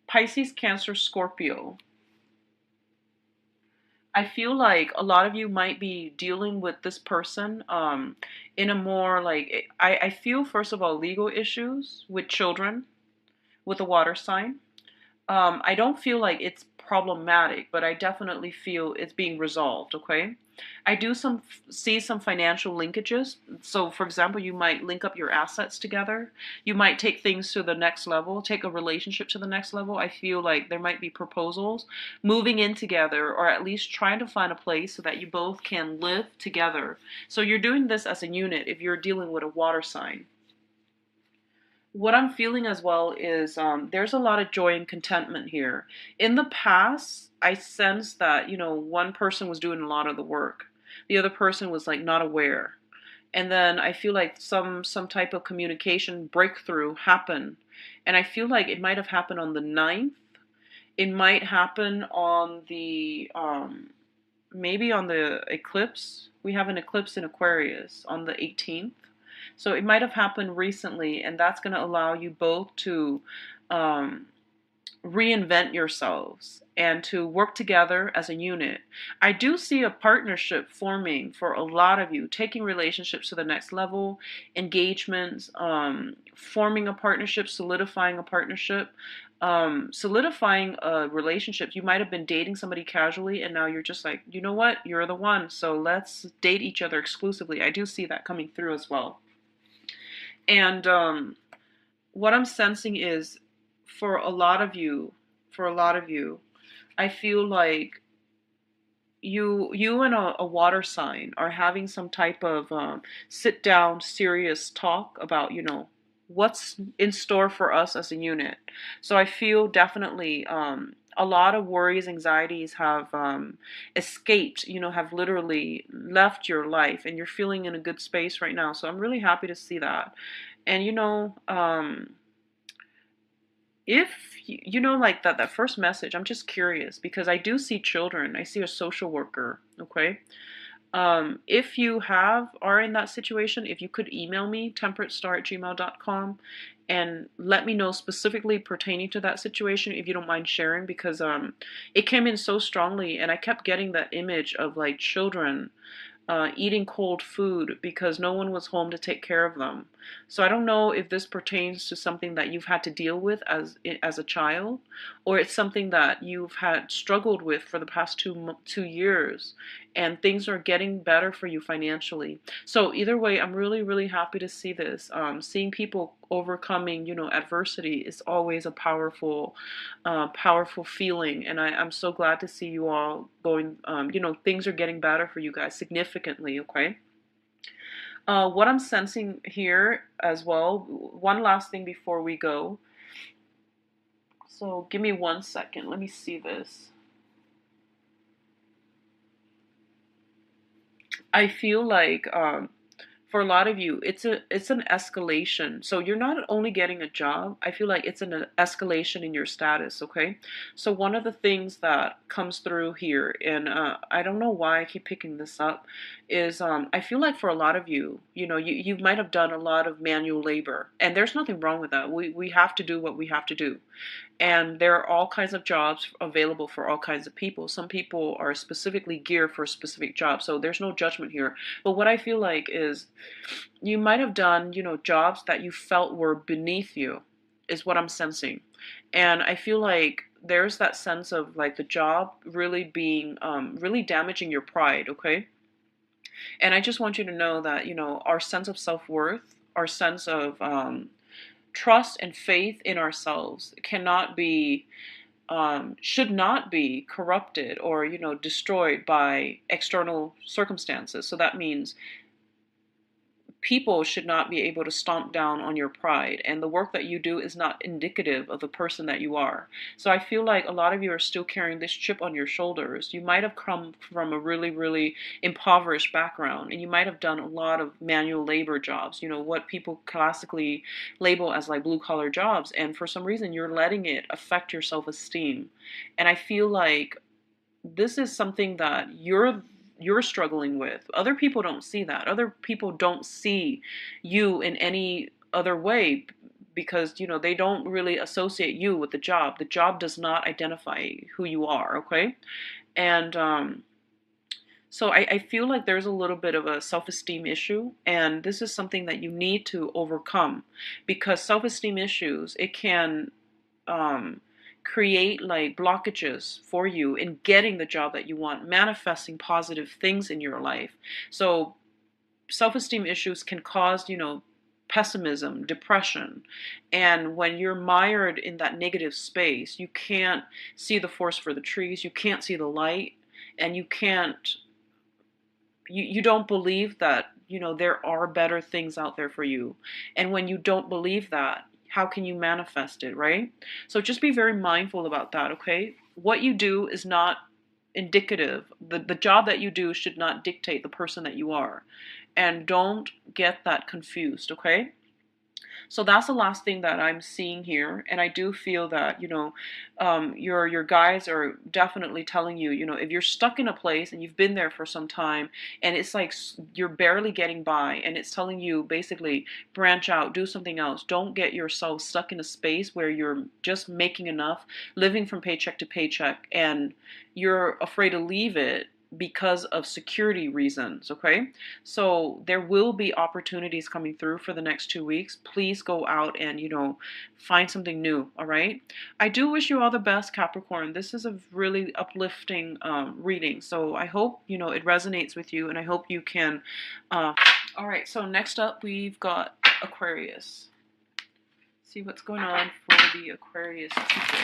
Pisces, Cancer, Scorpio. I feel like a lot of you might be dealing with this person in a more like, I feel, first of all, legal issues with children with a water sign. I don't feel like it's problematic, but I definitely feel it's being resolved, okay? I do see some financial linkages. So for example, you might link up your assets together. You might take things to the next level, take a relationship to the next level. I feel like there might be proposals, moving in together, or at least trying to find a place so that you both can live together. So you're doing this as a unit if you're dealing with a water sign. What I'm feeling as well is there's a lot of joy and contentment here. In the past, I sense that, one person was doing a lot of the work. The other person was like not aware. And then I feel like some type of communication breakthrough happened. And I feel like it might have happened on the 9th. It might happen on the maybe on the eclipse. We have an eclipse in Aquarius on the 18th. So it might have happened recently, and that's going to allow you both to um, reinvent yourselves and to work together as a unit. I do see a partnership forming for a lot of you, taking relationships to the next level, engagements, forming a partnership, solidifying a partnership, solidifying a relationship. You might have been dating somebody casually, and now you're just like, you know what, you're the one, so let's date each other exclusively. I do see that coming through as well. And what I'm sensing is, for a lot of you, I feel like you and a water sign are having some type of sit down, serious talk about, what's in store for us as a unit. So I feel definitely a lot of worries, anxieties have escaped, have literally left your life, and you're feeling in a good space right now. So I'm really happy to see that. And if like that first message, I'm just curious because I do see children. I see a social worker, okay? If you are in that situation, if you could email me, temperatestar@gmail.com, and let me know specifically pertaining to that situation, if you don't mind sharing, because it came in so strongly, and I kept getting that image of like children eating cold food because no one was home to take care of them. So I don't know if this pertains to something that you've had to deal with as a child, or it's something that you've had struggled with for the past 2 years, and things are getting better for you financially. So either way, I'm really, really happy to see this. Seeing people overcoming, adversity is always a powerful feeling, and I'm so glad to see you all going. Things are getting better for you guys significantly. Okay. What I'm sensing here as well. One last thing before we go. So give me 1 second. Let me see this. I feel like for a lot of you, it's an escalation. So you're not only getting a job, I feel like it's an escalation in your status, okay? So one of the things that comes through here, and I don't know why I keep picking this up, is I feel like for a lot of you, you might have done a lot of manual labor, and there's nothing wrong with that. We have to do what we have to do. And there are all kinds of jobs available for all kinds of people. Some people are specifically geared for a specific job, so there's no judgment here. But what I feel like is you might have done, jobs that you felt were beneath you, is what I'm sensing. And I feel like there's that sense of like the job really being really damaging your pride, okay? And I just want you to know that, our sense of self-worth, our sense of trust and faith in ourselves cannot be should not be corrupted or destroyed by external circumstances. So that means people should not be able to stomp down on your pride, and the work that you do is not indicative of the person that you are. So I feel like a lot of you are still carrying this chip on your shoulders. You might have come from a really, really impoverished background, and you might have done a lot of manual labor jobs, you know, what people classically label as like blue collar jobs, and for some reason you're letting it affect your self-esteem. And I feel like this is something that you're struggling with. Other people don't see that. Other people don't see you in any other way because, you know, they don't really associate you with the job. The job does not identify who you are, okay? And so I feel like there's a little bit of a self-esteem issue, and this is something that you need to overcome, because self-esteem issues, it can um, create like blockages for you in getting the job that you want, manifesting positive things in your life. So self-esteem issues can cause, you know, pessimism, depression. And when you're mired in that negative space, you can't see the forest for the trees, you can't see the light, and you don't believe that, you know, there are better things out there for you. And when you don't believe that, how can you manifest it, right? So just be very mindful about that, okay? What you do is not indicative. The job that you do should not dictate the person that you are. And don't get that confused, okay? So that's the last thing that I'm seeing here, and I do feel that, you know, your guides are definitely telling you, you know, if you're stuck in a place and you've been there for some time, and it's like you're barely getting by, and it's telling you basically branch out, do something else. Don't get yourself stuck in a space where you're just making enough, living from paycheck to paycheck, and you're afraid to leave it because of security reasons, okay? So there will be opportunities coming through for the next 2 weeks. Please go out and, you know, find something new, all right? I do wish you all the best, Capricorn. This is a really uplifting reading. So I hope, you know, it resonates with you, and I hope you can. All right, so next up we've got Aquarius. See what's going on for the Aquarius people.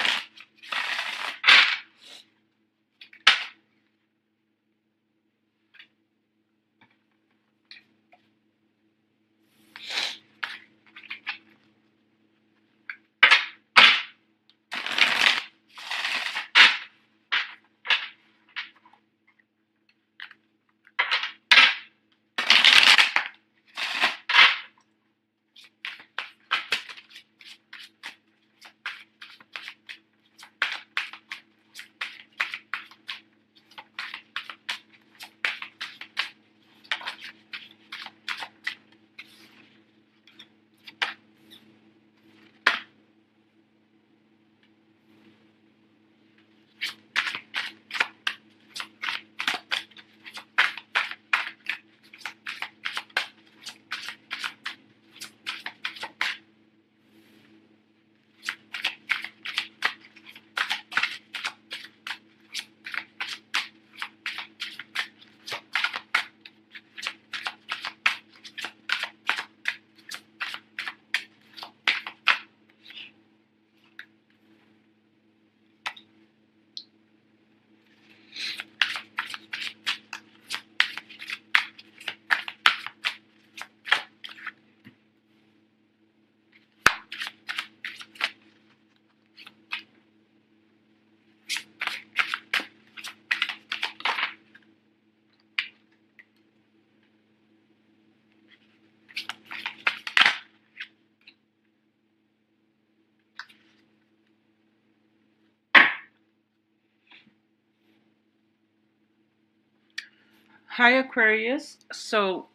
Hi, Aquarius. So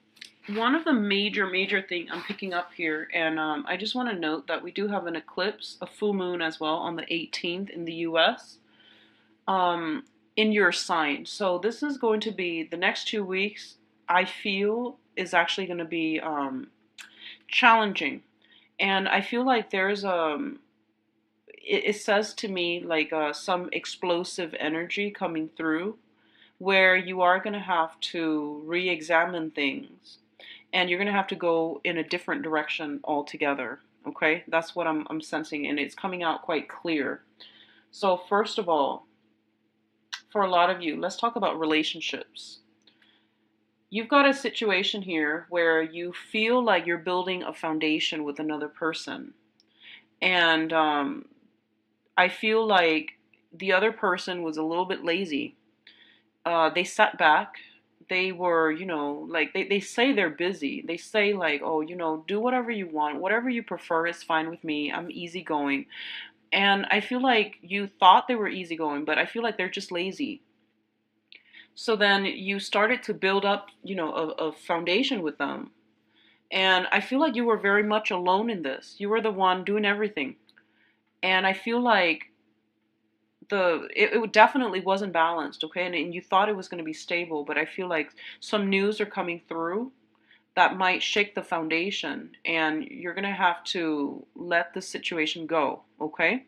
one of the major thing I'm picking up here, and I just want to note that we do have an eclipse, a full moon as well, on the 18th in the US, in your sign. So this is going to be the next 2 weeks. I feel is actually going to be challenging, and I feel like there's it says to me like some explosive energy coming through, where you are going to have to re-examine things, and you're going to have to go in a different direction altogether, okay? That's what I'm sensing, and it's coming out quite clear. So first of all, for a lot of you, let's talk about relationships. You've got a situation here where you feel like you're building a foundation with another person. And I feel like the other person was a little bit lazy. They sat back. They were, like they say they're busy. They say, like, oh, do whatever you want. Whatever you prefer is fine with me. I'm easygoing. And I feel like you thought they were easygoing, but I feel like they're just lazy. So then you started to build up, a foundation with them. And I feel like you were very much alone in this. You were the one doing everything. And I feel like it definitely wasn't balanced, okay? And you thought it was going to be stable, but I feel like some news are coming through that might shake the foundation, and you're going to have to let the situation go, okay?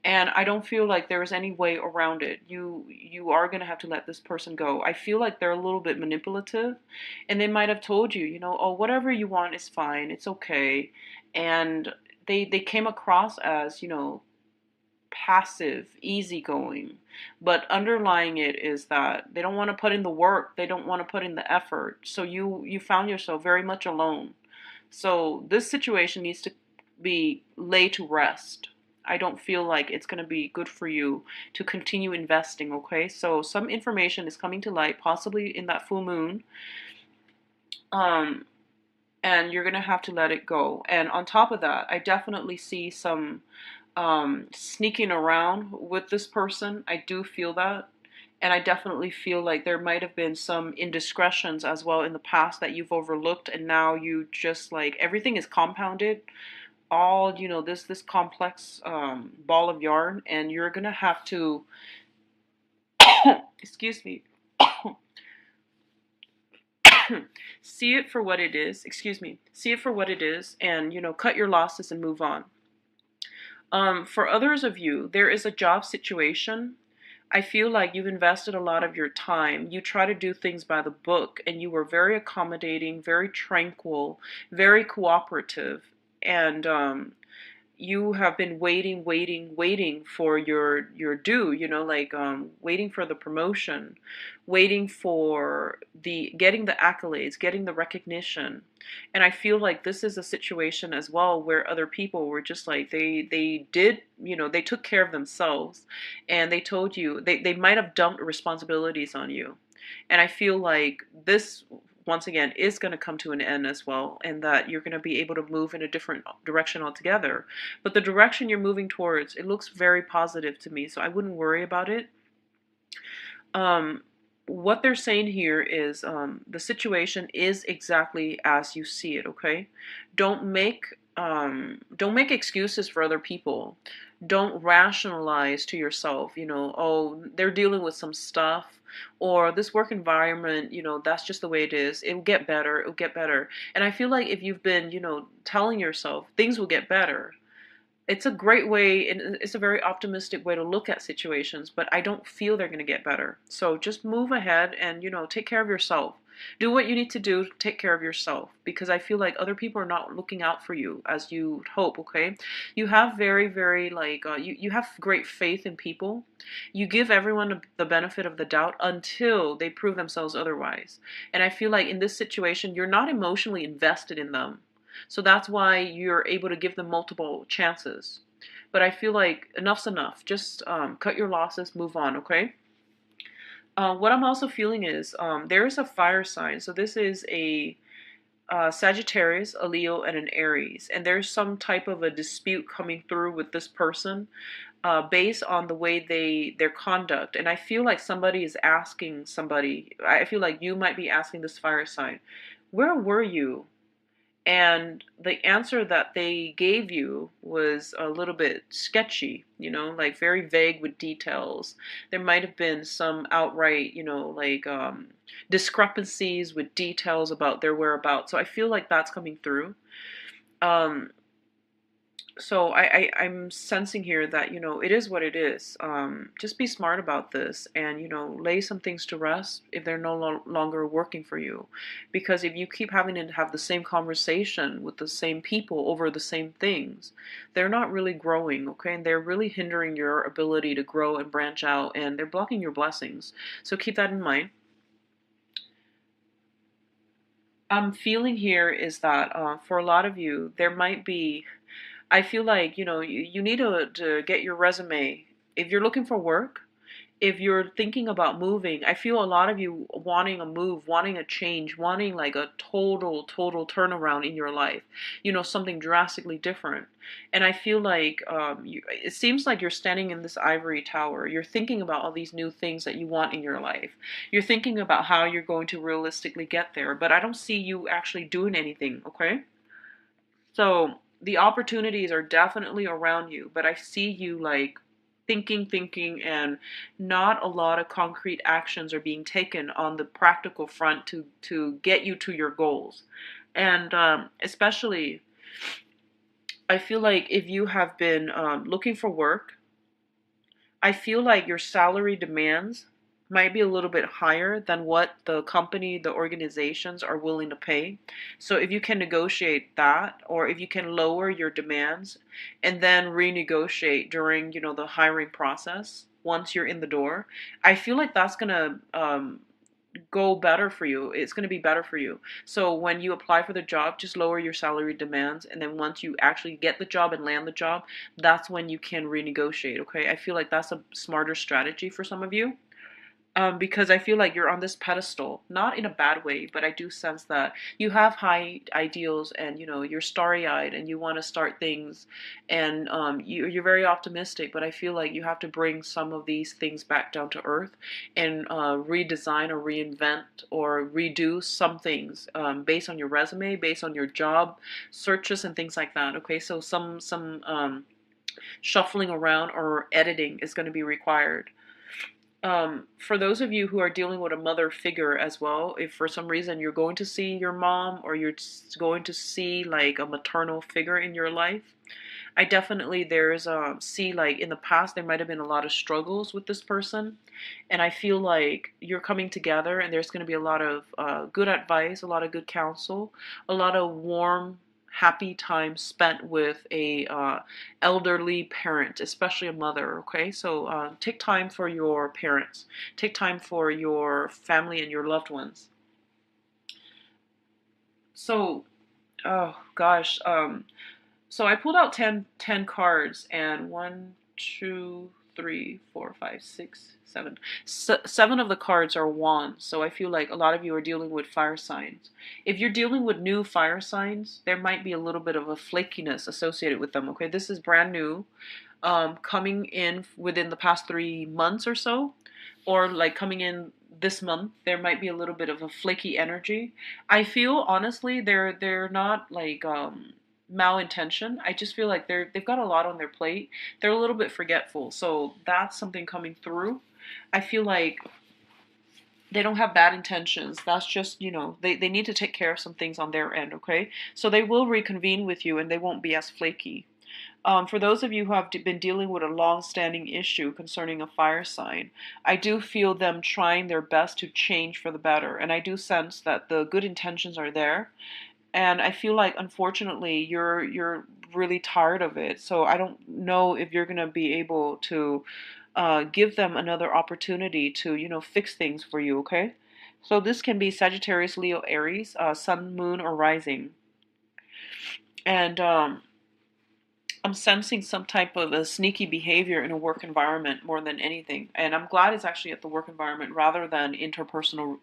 And I don't feel like there is any way around it. You are going to have to let this person go. I feel like they're a little bit manipulative, and they might have told you, oh, whatever you want is fine. It's okay. And they came across as, passive, easygoing. But underlying it is that they don't want to put in the work, they don't want to put in the effort. So you found yourself very much alone. So this situation needs to be laid to rest. I don't feel like it's going to be good for you to continue investing, okay? So some information is coming to light, possibly in that full moon. Um, and you're going to have to let it go. And on top of that, I definitely see some sneaking around with this person. I do feel that. And I definitely feel like there might have been some indiscretions as well in the past that you've overlooked, and now you just like everything is compounded, all this complex ball of yarn, and you're gonna have to excuse me see it for what it is. Excuse me, see it for what it is, and cut your losses and move on. For others of you, there is a job situation. I feel like you've invested a lot of your time. You try to do things by the book, and you were very accommodating, very tranquil, very cooperative. And you have been waiting for your due, like waiting for the promotion, waiting for the getting the accolades, getting the recognition. And I feel like this is a situation as well where other people were just like they did, they took care of themselves, and they told you they might have dumped responsibilities on you. And I feel like this once again is going to come to an end as well, and that you're going to be able to move in a different direction altogether. But the direction you're moving towards, it looks very positive to me, so I wouldn't worry about it. What they're saying here is the situation is exactly as you see it, okay? Don't make excuses for other people. Don't rationalize to yourself, oh, they're dealing with some stuff, or this work environment, that's just the way it is. It'll get better, it'll get better. And I feel like if you've been, telling yourself things will get better, it's a great way, and it's a very optimistic way to look at situations, but I don't feel they're going to get better. So just move ahead and, take care of yourself. Do what you need to do to take care of yourself, because I feel like other people are not looking out for you as you hope, okay? You have very, very, like, you have great faith in people. You give everyone the benefit of the doubt until they prove themselves otherwise. And I feel like in this situation, you're not emotionally invested in them. So that's why you're able to give them multiple chances. But I feel like enough's enough. Just cut your losses, move on, okay? What I'm also feeling is there is a fire sign. So this is a Sagittarius, a Leo, and an Aries. And there's some type of a dispute coming through with this person based on the way their conduct. And I feel like somebody is asking somebody, I feel like you might be asking this fire sign, where were you? And the answer that they gave you was a little bit sketchy, like very vague with details. There might have been some outright, like discrepancies with details about their whereabouts. So I feel like that's coming through. Um, so I'm sensing here that, it is what it is. Just be smart about this, and, lay some things to rest if they're no longer working for you. Because if you keep having to have the same conversation with the same people over the same things, they're not really growing, okay? And they're really hindering your ability to grow and branch out, and they're blocking your blessings. So keep that in mind. I'm feeling here is that for a lot of you, there might be, I feel like, you need to get your resume. If you're looking for work, if you're thinking about moving, I feel a lot of you wanting a move, wanting a change, wanting like a total turnaround in your life, something drastically different. And I feel like it seems like you're standing in this ivory tower. You're thinking about all these new things that you want in your life. You're thinking about how you're going to realistically get there, but I don't see you actually doing anything, okay? So the opportunities are definitely around you, but I see you like thinking, and not a lot of concrete actions are being taken on the practical front to get you to your goals. And especially, I feel like if you have been looking for work, I feel like your salary demands might be a little bit higher than what the company, the organizations are willing to pay. So if you can negotiate that, or if you can lower your demands and then renegotiate during, the hiring process once you're in the door, I feel like that's gonna go better for you. It's going to be better for you. So when you apply for the job, just lower your salary demands. And then once you actually get the job and land the job, that's when you can renegotiate. Okay. I feel like that's a smarter strategy for some of you, because I feel like you're on this pedestal, not in a bad way, but I do sense that you have high ideals, and you're starry-eyed and you want to start things, and you're very optimistic. But I feel like you have to bring some of these things back down to earth and redesign or reinvent or redo some things based on your resume, based on your job searches and things like that. Okay, so some shuffling around or editing is going to be required. For those of you who are dealing with a mother figure as well, if for some reason you're going to see your mom, or you're going to see like a maternal figure in your life, I definitely see like in the past there might have been a lot of struggles with this person, and I feel like you're coming together, and there's going to be a lot of good advice, a lot of good counsel, a lot of warm, happy time spent with a elderly parent, especially a mother. Okay, so take time for your parents, take time for your family and your loved ones. So, oh gosh, so I pulled out 10 cards, and one, two, three, four, five, six, seven. Seven of the cards are wands. So I feel like a lot of you are dealing with fire signs. If you're dealing with new fire signs, there might be a little bit of a flakiness associated with them. Okay, this is brand new, coming in within the past 3 months or so, or like coming in this month. There might be a little bit of a flaky energy. I feel honestly they're not like malintention. I just feel like they've got a lot on their plate. They're a little bit forgetful. So that's something coming through. I feel like they don't have bad intentions. That's just, they need to take care of some things on their end, okay? So they will reconvene with you, and they won't be as flaky. For those of you who have been dealing with a long-standing issue concerning a fire sign, I do feel them trying their best to change for the better, and I do sense that the good intentions are there. And I feel like, unfortunately, you're really tired of it. So I don't know if you're gonna be able to give them another opportunity to fix things for you. Okay, so this can be Sagittarius, Leo, Aries, Sun, Moon, or Rising, and I'm sensing some type of a sneaky behavior in a work environment more than anything. And I'm glad it's actually at the work environment rather than interpersonal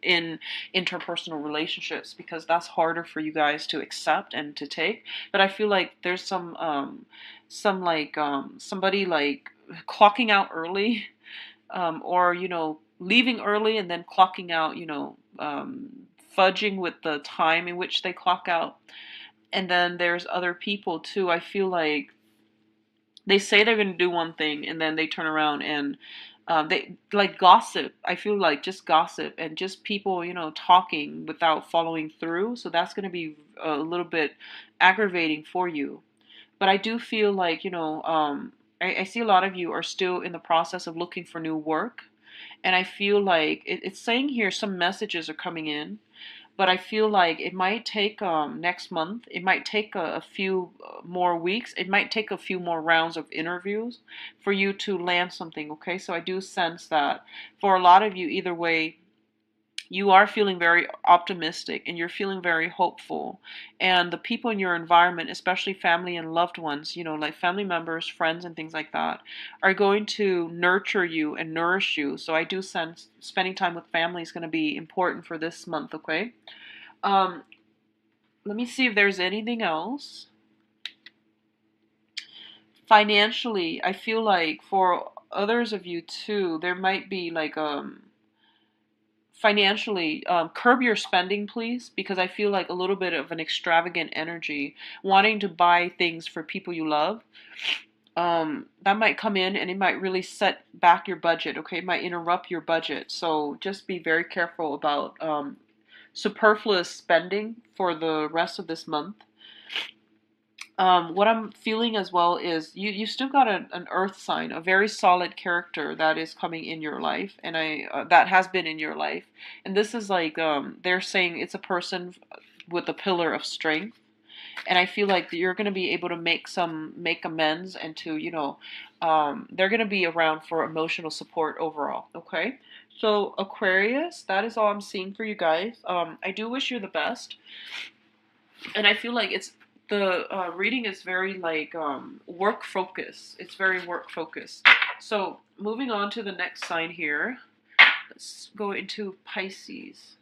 relationships, because that's harder for you guys to accept and to take. But I feel like there's some like somebody like clocking out early, or leaving early and then clocking out, fudging with the time in which they clock out. And then there's other people too. I feel like they say they're going to do one thing, and then they turn around and they like gossip. I feel like just gossip and just people, talking without following through. So that's going to be a little bit aggravating for you. But I do feel like, I see a lot of you are still in the process of looking for new work. And I feel like it's saying here some messages are coming in, but I feel like it might take next month. It might take a few more weeks. It might take a few more rounds of interviews for you to land something. Okay, so I do sense that for a lot of you, either way, You are feeling very optimistic and you're feeling very hopeful. And the people in your environment, especially family and loved ones, you know, like family members, friends, and things like that, are going to nurture you and nourish you. So I do sense spending time with family is going to be important for this month, okay? Um, Let me see if there's anything else. Financially, I feel like for others of you too, there might be like financially, curb your spending, please, because I feel like a little bit of an extravagant energy, wanting to buy things for people you love. That might come in and it might really set back your budget. Okay, it might interrupt your budget. So just be very careful about superfluous spending for the rest of this month. What I'm feeling as well is you still got an earth sign, a very solid character that is coming in your life, and that has been in your life, and this is like they're saying it's a person with a pillar of strength, and I feel like you're going to be able to make amends and to they're going to be around for emotional support overall. Okay, so Aquarius, that is all I'm seeing for you guys. I do wish you the best, and I feel like it's the reading is very like work focus. It's very work focused. So moving on to the next sign here, let's go into Pisces.